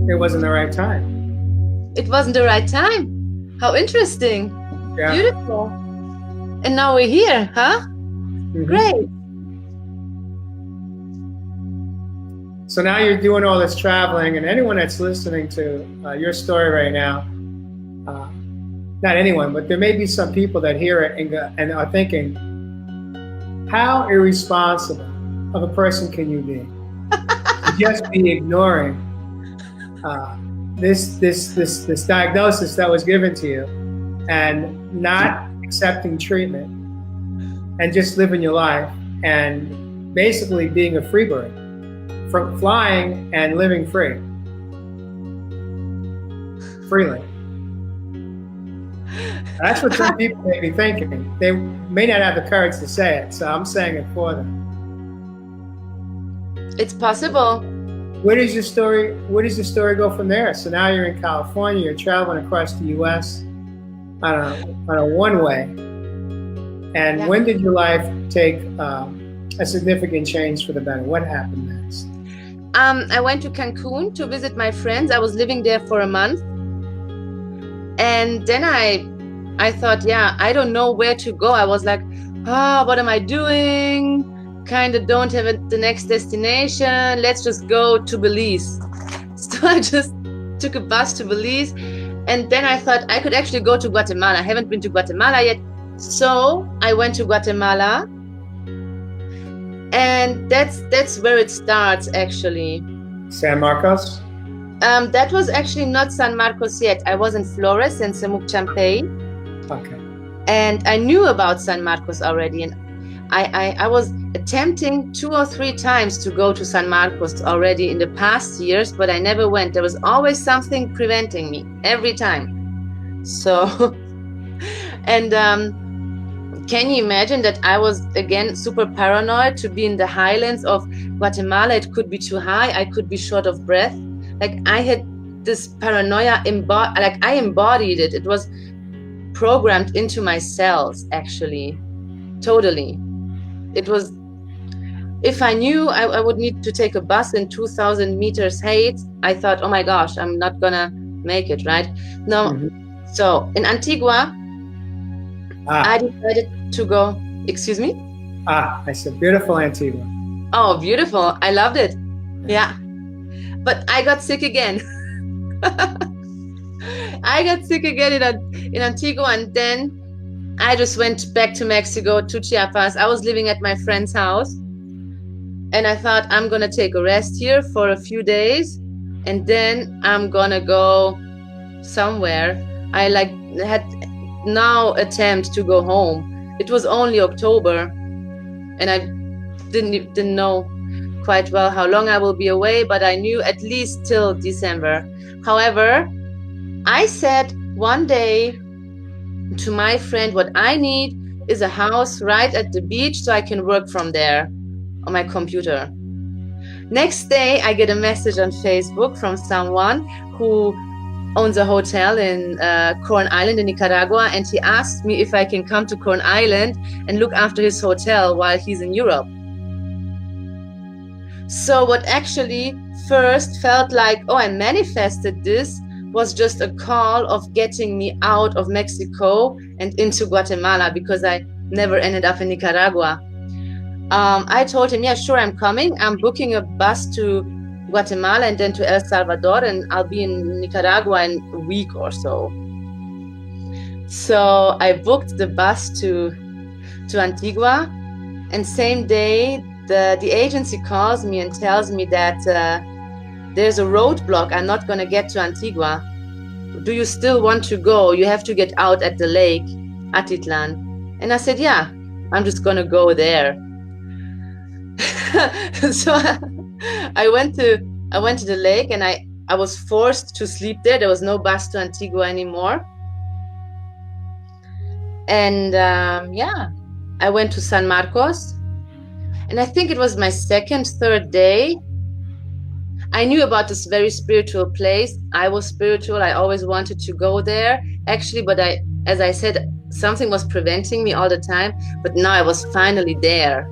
It wasn't the right time. It wasn't the right time. How interesting. Yeah. Beautiful. And now we're here, huh? Mm-hmm. Great. So now you're doing all this traveling, and anyone that's listening to your story right now, not anyone, but there may be some people that hear it and are thinking, how irresponsible of a person can you be? To just be ignoring this diagnosis that was given to you, and not accepting treatment, and just living your life, and basically being a free bird, from flying and living freely. That's what some people may be thinking. They may not have the courage to say it, so I'm saying it for them. It's possible. Where does your story go from there? So now you're in California, you're traveling across the US on a one-way. And yeah. When did your life take a significant change for the better? What happened next? I went to Cancun to visit my friends. I was living there for a month. And then I thought, yeah, I don't know where to go. I was like, what am I doing? Kind of don't have the next destination. Let's just go to Belize. So I just took a bus to Belize. And then I thought I could actually go to Guatemala. I haven't been to Guatemala yet. So I went to Guatemala. And that's where it starts, actually. San Marcos? That was actually not San Marcos yet. I was in Flores and Semuc Champey. Okay. And I knew about San Marcos already. And I was attempting 2 or 3 times to go to San Marcos already in the past years, but I never went. There was always something preventing me every time. So, and can you imagine that I was, again, super paranoid to be in the highlands of Guatemala? It could be too high. I could be short of breath. Like, I had this paranoia, I embodied it. It was programmed into my cells, actually, totally. It was, if I knew I would need to take a bus in 2,000 meters height, I thought, oh my gosh, I'm not gonna make it, right? No. Mm-hmm. So in Antigua, I decided to go, excuse me? I said, beautiful Antigua. Oh, beautiful. I loved it. Yeah. But I got sick again. I got sick again in Antigua, and then I just went back to Mexico, to Chiapas. I was living at my friend's house, and I thought, I'm gonna take a rest here for a few days, and then I'm gonna go somewhere. I had now attempt to go home. It was only October, and I didn't know quite well how long I will be away, but I knew at least till December. However, I said one day, to my friend, what I need is a house right at the beach so I can work from there on my computer. Next day, I get a message on Facebook from someone who owns a hotel in Corn Island in Nicaragua, and he asked me if I can come to Corn Island and look after his hotel while he's in Europe. So what actually first felt like, oh, I manifested this, was just a call of getting me out of Mexico and into Guatemala, because I never ended up in Nicaragua. I told him, yeah, sure, I'm coming. I'm booking a bus to Guatemala and then to El Salvador, and I'll be in Nicaragua in a week or so. So I booked the bus to Antigua, and same day the agency calls me and tells me that there's a roadblock. I'm not going to get to Antigua. Do you still want to go? You have to get out at the lake, Atitlan. And I said, yeah, I'm just going to go there. So I went to the lake, and I was forced to sleep there. There was no bus to Antigua anymore. And yeah, I went to San Marcos, and I think it was my third day. I knew about this very spiritual place. I was spiritual. I always wanted to go there, actually, but as I said, something was preventing me all the time. But now I was finally there,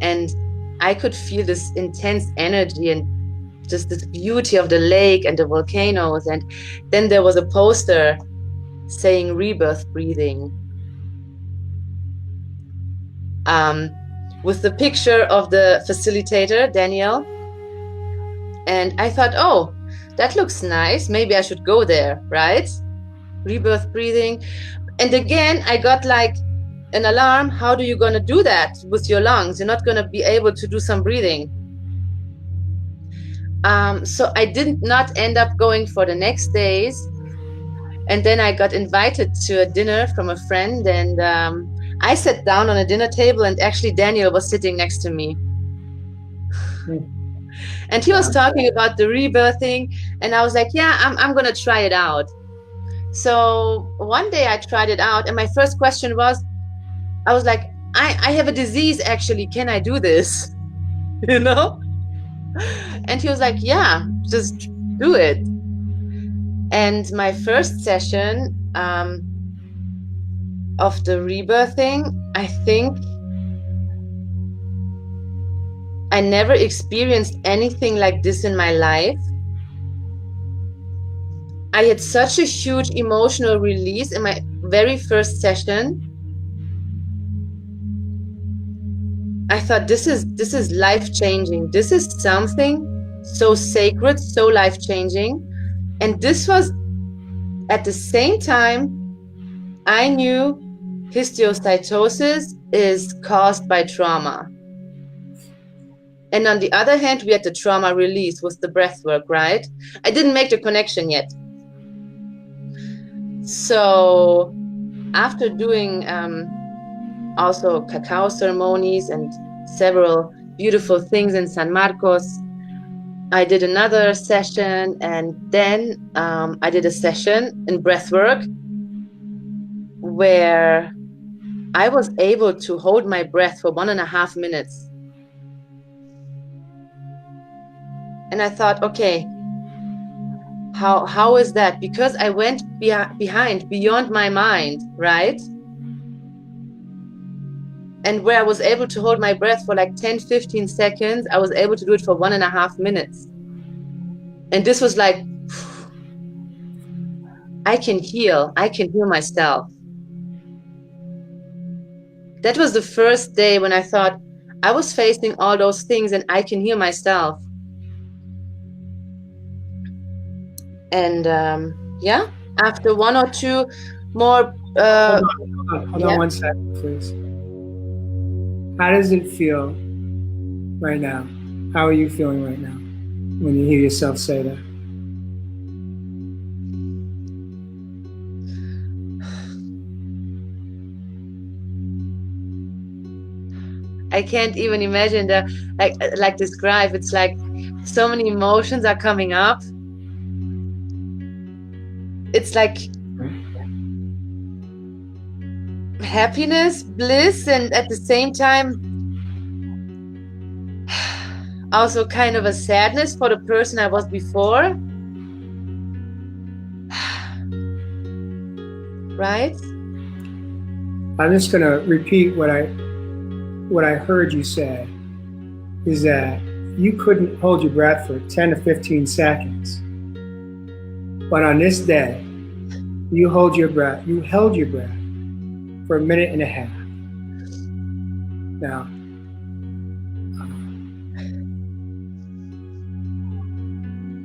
and I could feel this intense energy and just this beauty of the lake and the volcanoes. And then there was a poster saying rebirth breathing, with the picture of the facilitator, Daniel. And I thought, oh, that looks nice. Maybe I should go there, right? Rebirth breathing. And again, I got like an alarm. How do you going to do that with your lungs? You're not going to be able to do some breathing. So I did not end up going for the next days. And then I got invited to a dinner from a friend. And I sat down on a dinner table, and actually Daniel was sitting next to me. And he was talking about the rebirthing, and I was like, yeah, I'm going to try it out. So one day I tried it out, and my first question was, I was like, I have a disease, actually. Can I do this? You know? And he was like, yeah, just do it. And my first session of the rebirthing, I think I never experienced anything like this in my life. I had such a huge emotional release in my very first session. I thought, this is life-changing. This is something so sacred, so life-changing. And this was, at the same time, I knew histiocytosis is caused by trauma. And on the other hand, we had the trauma release with the breath work, right? I didn't make the connection yet. So after doing also cacao ceremonies and several beautiful things in San Marcos, I did another session, and then I did a session in breath work where I was able to hold my breath for 1.5 minutes. And I thought, okay, how is that? Because I went beyond my mind, right? And where I was able to hold my breath for like 10-15 seconds, I was able to do it for 1.5 minutes. And this was like, I can heal myself. That was the first day when I thought, I was facing all those things and I can heal myself. And yeah, after 1 or 2 more. Hold on 1 second, please. How does it feel right now? How are you feeling right now when you hear yourself say that? I can't even imagine like describe. It's like so many emotions are coming up. It's like happiness, bliss, and at the same time also kind of a sadness for the person I was before. Right? I'm just going to repeat what I heard you say, is that you couldn't hold your breath for 10 to 15 seconds. But on this day, you held your breath for 1.5 minutes. Now,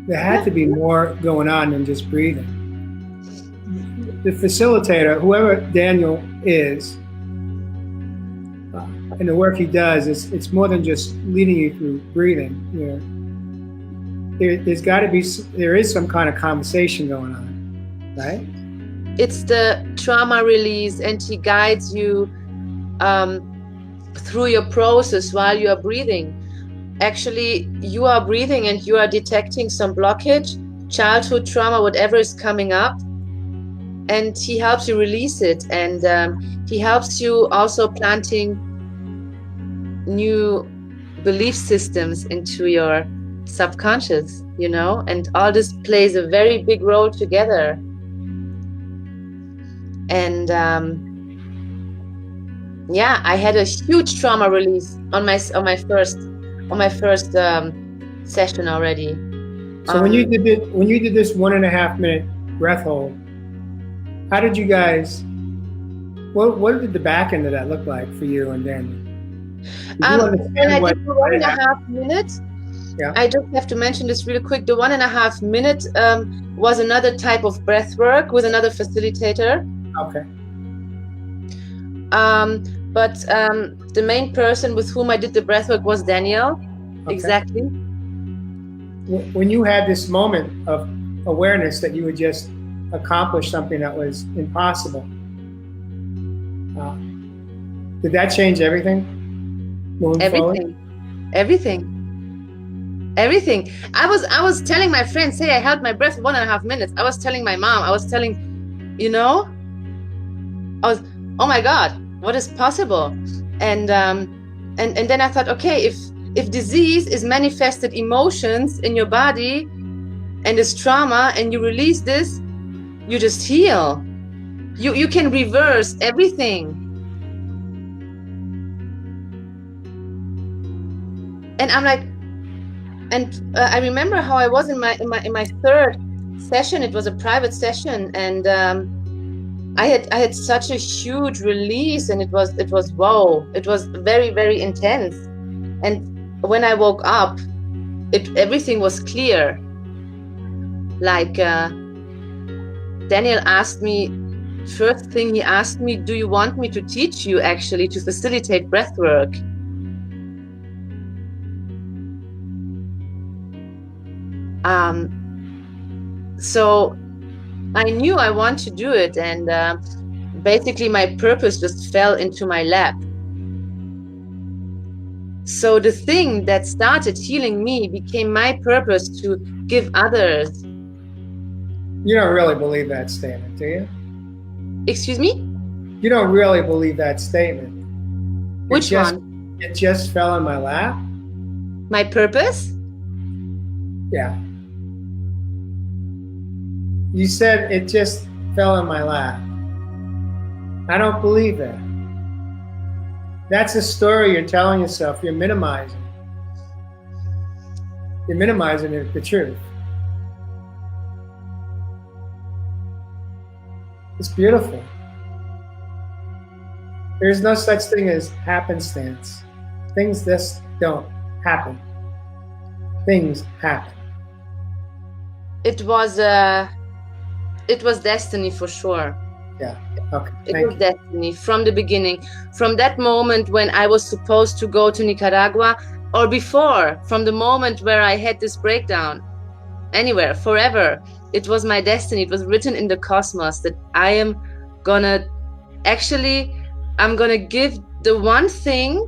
there had to be more going on than just breathing. The facilitator, whoever Daniel is, and the work he does, it's more than just leading you through breathing. You know, there is some kind of conversation going on, right? It's the trauma release, and he guides you through your process while you are breathing. Actually, you are breathing and you are detecting some blockage, childhood trauma, whatever is coming up, and he helps you release it. And he helps you also planting new belief systems into your subconscious, you know, and all this plays a very big role together. And yeah, I had a huge trauma release on my first session already. So when you did this 1.5 minute breath hold, how did you guys? What did the back end of that look like for you and Daniel? When I did the 1.5 minutes, yeah. I just have to mention this really quick. The 1.5 minute was another type of breath work with another facilitator. Okay. But the main person with whom I did the breath work was Daniel. Okay. Exactly. When you had this moment of awareness that you would just accomplish something that was impossible, did that change everything? Everything. I was telling my friends, hey, I held my breath for 1.5 minutes. I was telling my mom, I was telling, you know, oh my God, what is possible? And then I thought, okay, if disease is manifested emotions in your body and is trauma, and you release this, you just heal. You can reverse everything. And I'm like, and I remember how I was in my third session. It was a private session, and I had such a huge release, and it was wow. It was very, very intense. And when I woke up, everything was clear. Like Daniel asked me, first thing he asked me, do you want me to teach you actually to facilitate breath work? So I knew I want to do it, and basically my purpose just fell into my lap. So the thing that started healing me became my purpose to give others. You don't really believe that statement, do you? Excuse me? You don't really believe that statement. Which one? It just fell in my lap. My purpose? Yeah. You said it just fell in my lap. I don't believe that. That's a story you're telling yourself. You're minimizing. You're minimizing the truth. It's beautiful. There's no such thing as happenstance. Things just don't happen. Things happen. It was destiny for sure. Yeah. Okay. It was destiny from the beginning. From that moment when I was supposed to go to Nicaragua, or before, from the moment where I had this breakdown, anywhere, forever, it was my destiny. It was written in the cosmos that I'm gonna give the one thing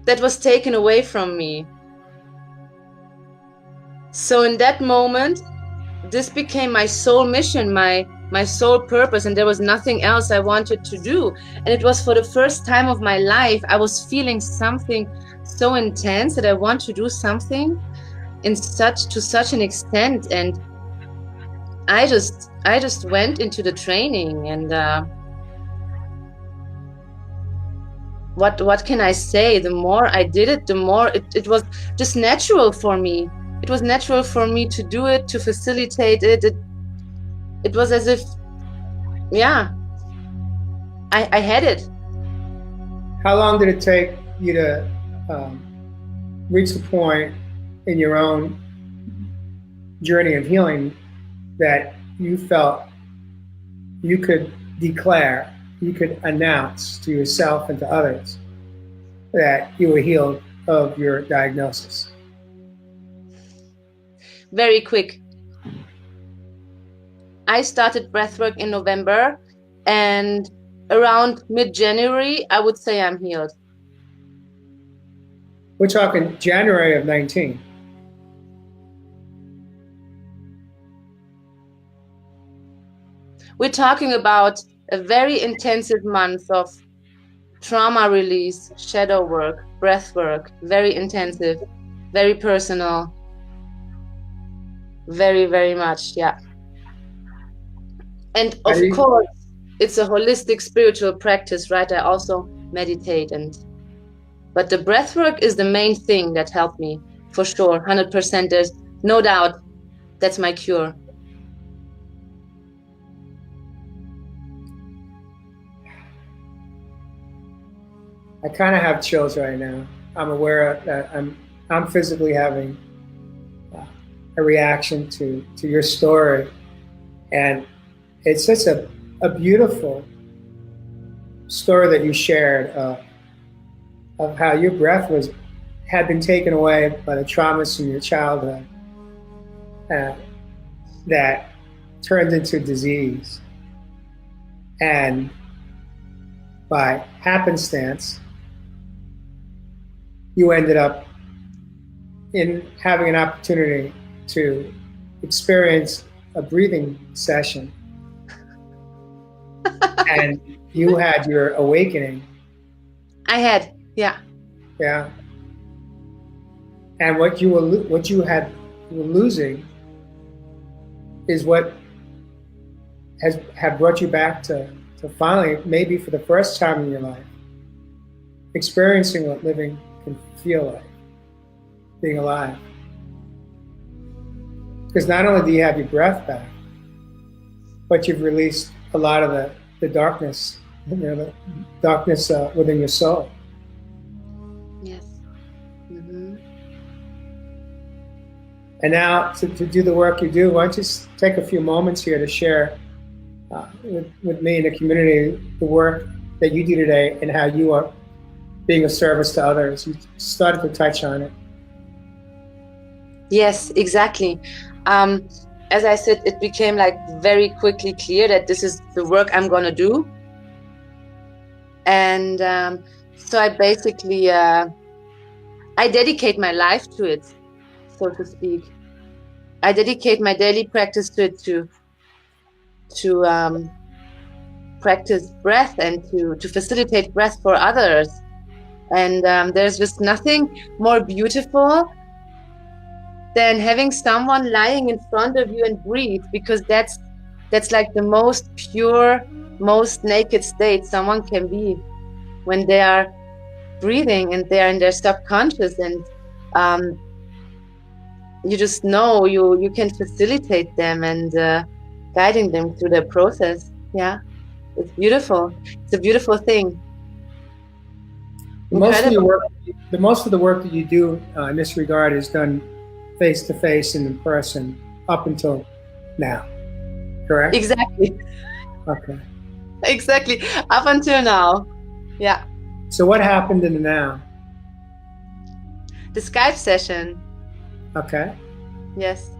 that was taken away from me. So in that moment, this became my soul mission, my my sole purpose, and there was nothing else I wanted to do. And it was for the first time of my life, I was feeling something so intense that I want to do something to such an extent. And I just went into the training, and what can I say? The more I did it, the more it was just natural for me. It was natural for me to do it, to facilitate it. It was as if, yeah, I had it. How long did it take you to reach the point in your own journey of healing that you felt you could declare, you could announce to yourself and to others that you were healed of your diagnosis? Very quick. I started breathwork in November, and around mid-January, I would say I'm healed. We're talking January of 19. We're talking about a very intensive month of trauma release, shadow work, breath work, very intensive, very personal, very, very much, yeah. And of course, it's a holistic spiritual practice, right? I also meditate, but the breath work is the main thing that helped me, for sure, 100%. There's no doubt that's my cure. I kind of have chills right now. I'm aware that I'm physically having a reaction to your story, and it's such a beautiful story that you shared of how your breath had been taken away by the traumas from your childhood that turned into disease, and by happenstance you ended up in having an opportunity to experience a breathing session. And you had your awakening. I had, yeah. Yeah. And what you were losing is what had brought you back to finally, maybe for the first time in your life, experiencing what living can feel like, being alive. Because not only do you have your breath back, but you've released a lot of the darkness, the darkness within your soul. Yes. Mm-hmm. And now to do the work you do, why don't you take a few moments here to share with me and the community the work that you do today and how you are being of service to others. You started to touch on it. Yes, exactly. As I said, it became like very quickly clear that this is the work I'm going to do. And so I basically, I dedicate my life to it, so to speak. I dedicate my daily practice to it, to practice breath and to facilitate breath for others. And there's just nothing more beautiful than having someone lying in front of you and breathe, because that's like the most pure, most naked state someone can be when they are breathing and they are in their subconscious, and you just know you can facilitate them and guiding them through their process. Yeah, it's beautiful. It's a beautiful thing. Most of the work that you do in this regard is done face to face and in person up until now, correct? Exactly. Okay. Exactly, up until now. Yeah. So what happened in the now? The Skype session. Okay. Yes.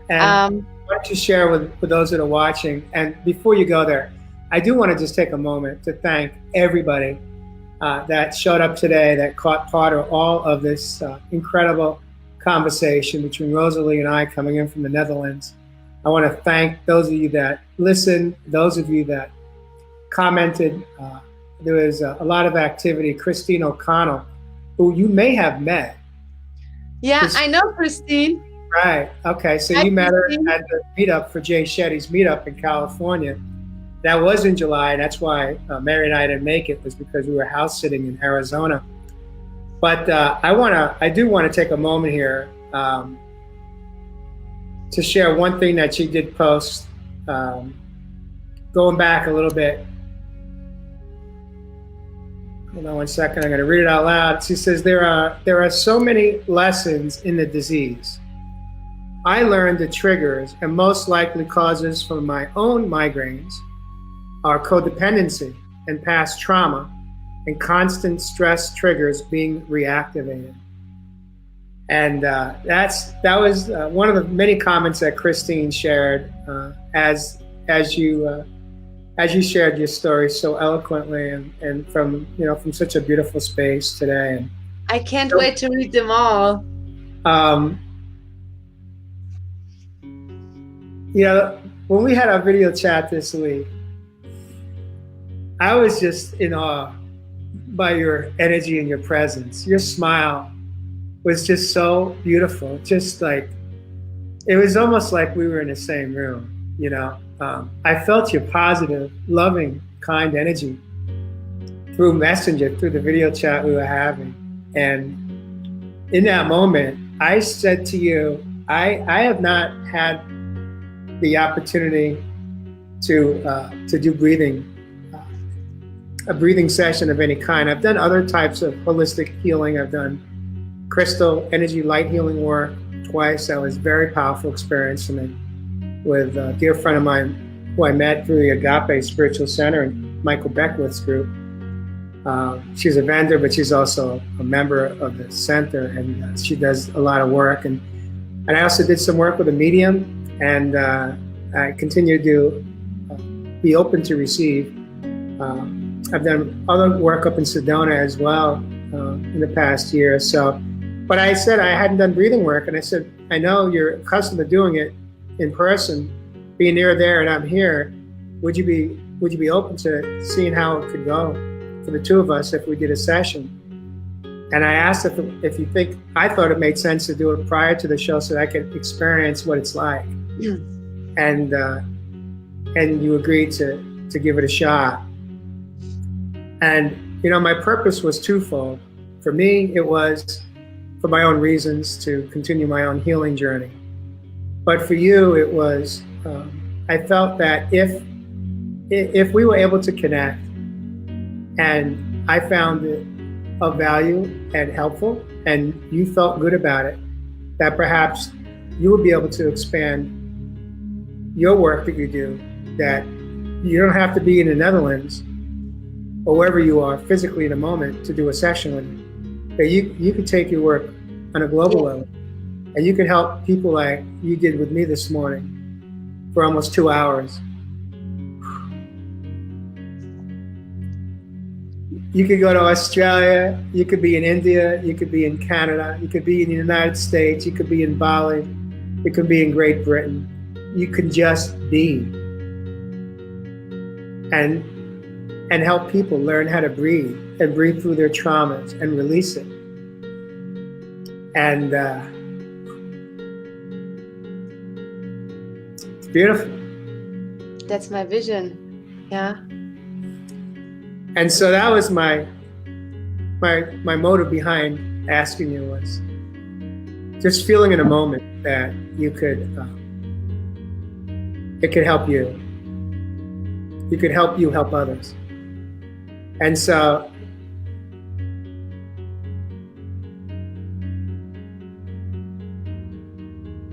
And why don't you share with those that are watching? And before you go there, I do want to just take a moment to thank everybody that showed up today, that caught part of all of this incredible conversation between Rosalie and I coming in from the Netherlands. I want to thank those of you that listened, those of you that commented. There was a lot of activity. Christine O'Connell, who you may have met. Yeah, I know Christine. Right. Okay. So Hi, you met her Christine. at the meetup for Jay Shetty's meetup in California. That was in July. That's why Mary and I didn't make it, was because we were house sitting in Arizona. But I do want to take a moment here to share one thing that she did post, going back a little bit. Hold on one second. I'm going to read it out loud. She says, there are so many lessons in the disease. I learned the triggers and most likely causes from my own migraines are codependency and past trauma and constant stress triggers being reactivated. And that was one of the many comments that Christine shared as you shared your story so eloquently and from such a beautiful space today. And I can't wait to read them all. When we had our video chat this week, I was just in awe by your energy and your presence. Your smile was just so beautiful. Just like, it was almost like we were in the same room, I felt your positive, loving, kind energy through Messenger, through the video chat we were having. And in that moment, I said to you, I have not had the opportunity to do a breathing session of any kind. I've done other types of holistic healing. I've done crystal energy light healing work twice. That was a very powerful experience for me with a dear friend of mine who I met through the Agape Spiritual Center and Michael Beckwith's group. She's a vendor, but she's also a member of the center, and she does a lot of work. And I also did some work with a medium, and I continue to be open to receive. I've done other work up in Sedona as well in the past year or so. But I said I hadn't done breathing work, and I said, I know you're accustomed to doing it in person, being near there, and I'm here. Would you be open to seeing how it could go for the two of us if we did a session? And I asked if you think, I thought it made sense to do it prior to the show so that I could experience what it's like. Yeah. And you agreed to give it a shot. And my purpose was twofold. For me, it was for my own reasons to continue my own healing journey. But for you, it was, I felt that if we were able to connect and I found it of value and helpful and you felt good about it, that perhaps you would be able to expand your work that you do, that you don't have to be in the Netherlands or wherever you are physically in a moment to do a session with you. That you could take your work on a global level and you could help people like you did with me this morning for almost 2 hours. You could go to Australia, you could be in India, you could be in Canada, you could be in the United States, you could be in Bali, you could be in Great Britain. You could just be and help people learn how to breathe and breathe through their traumas and release it. And it's beautiful. That's my vision. Yeah. And so that was my motive behind asking you, was just feeling in a moment that you could, it could help you. It could help you help others. And so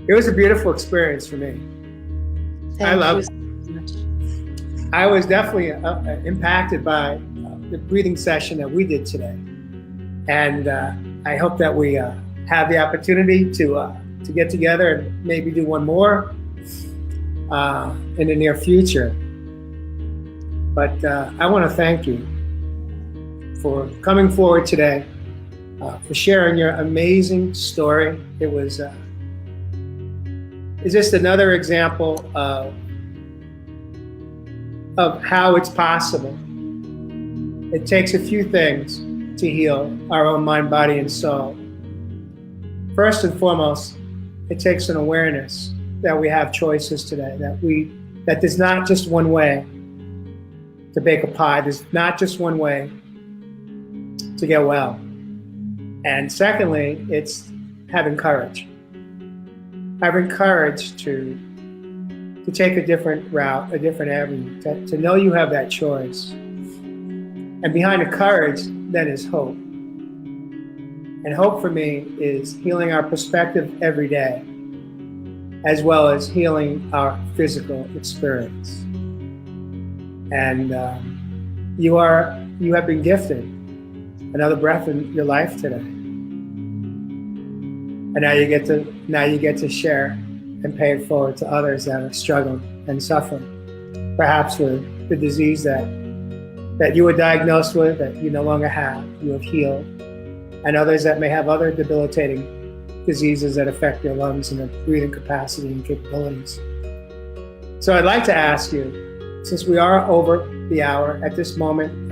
it was a beautiful experience for me. I love it. I was definitely impacted by the breathing session that we did today. And I hope that we have the opportunity to get together and maybe do one more in the near future. But I want to thank you for coming forward today, for sharing your amazing story. It was is just another example of how it's possible. It takes a few things to heal our own mind, body, and soul. First and foremost, it takes an awareness that we have choices today, that there's not just one way to bake a pie, there's not just one way to get well. And secondly, it's having courage. Having courage to take a different route, a different avenue, to know you have that choice. And behind the courage, then is hope. And hope for me is healing our perspective every day, as well as healing our physical experience. And you have been gifted another breath in your life today. And now you get to share and pay it forward to others that are struggling and suffering, perhaps with the disease that you were diagnosed with, that you no longer have, you have healed, and others that may have other debilitating diseases that affect their lungs and their breathing capacity and capabilities. So I'd like to ask you, since we are over the hour at this moment,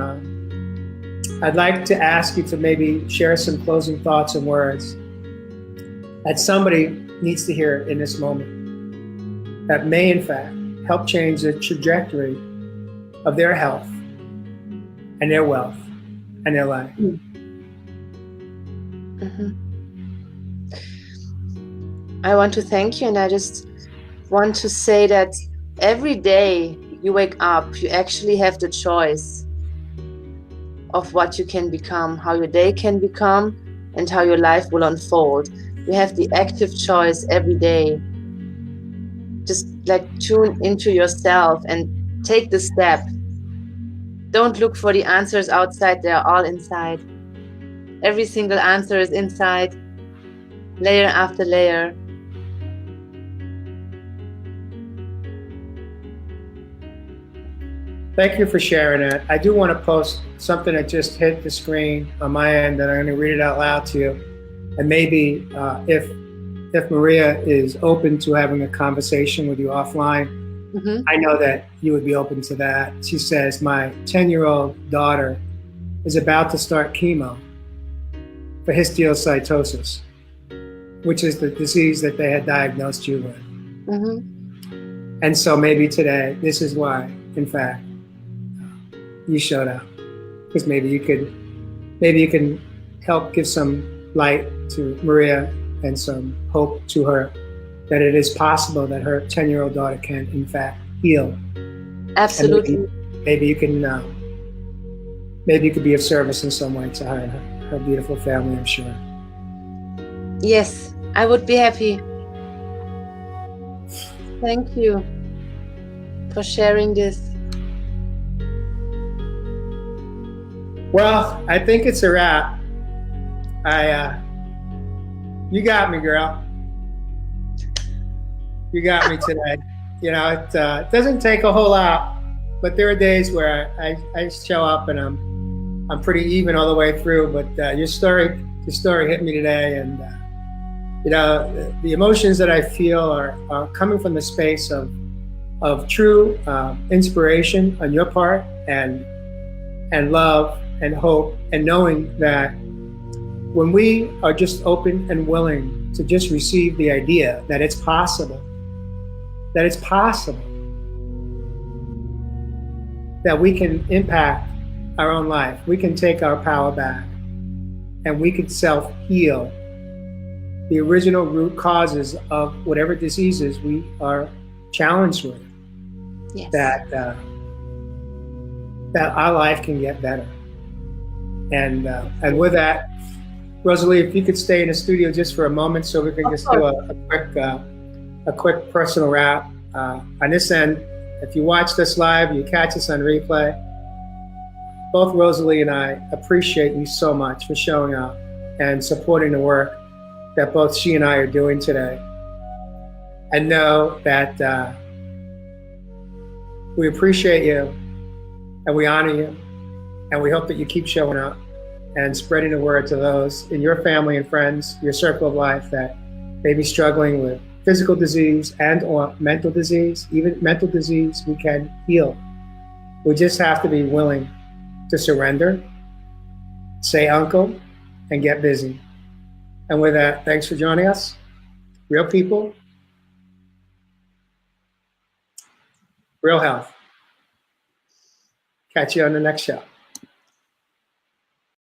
I'd like to ask you to maybe share some closing thoughts and words that somebody needs to hear in this moment that may in fact help change the trajectory of their health and their wealth and their life. Mm-hmm. I want to thank you, and I just want to say that every day you wake up, you actually have the choice of what you can become, how your day can become, and how your life will unfold. You have the active choice every day. Just like tune into yourself and take the step. Don't look for the answers outside, they're all inside. Every single answer is inside, layer after layer. Thank you for sharing that. I do want to post something that just hit the screen on my end that I'm going to read it out loud to you. And maybe if Maria is open to having a conversation with you offline, I know that you would be open to that. She says, my 10-year-old daughter is about to start chemo for histiocytosis, which is the disease that they had diagnosed you with. And so maybe today, this is why, in fact, you showed up, because maybe you can help give some light to Maria and some hope to her that it is possible that her 10-year-old daughter can, in fact, heal. Absolutely. Maybe you can be of service in some way to her and her beautiful family, I'm sure. Yes, I would be happy. Thank you for sharing this. Well, I think it's a wrap. You got me, girl. You got me today. You know, it doesn't take a whole lot, but there are days where I show up and I'm pretty even all the way through. But your story hit me today, and you know, the emotions that I feel are coming from the space of true inspiration on your part, and love and hope, and knowing that when we are just open and willing to just receive the idea that it's possible, that we can impact our own life, we can take our power back, and we can self-heal the original root causes of whatever diseases we are challenged with. Yes. That our life can get better. And with that, Rosalie, if you could stay in the studio just for a moment so we can just do a quick personal wrap. On this end, if you watch this live, you catch us on replay, both Rosalie and I appreciate you so much for showing up and supporting the work that both she and I are doing today. And know that we appreciate you, and we honor you, and we hope that you keep showing up and spreading the word to those in your family and friends, your circle of life that may be struggling with physical disease and or mental disease. Even mental disease we can heal. We just have to be willing to surrender, say uncle, and get busy. And with that, thanks for joining us. Real people, real health. Catch you on the next show.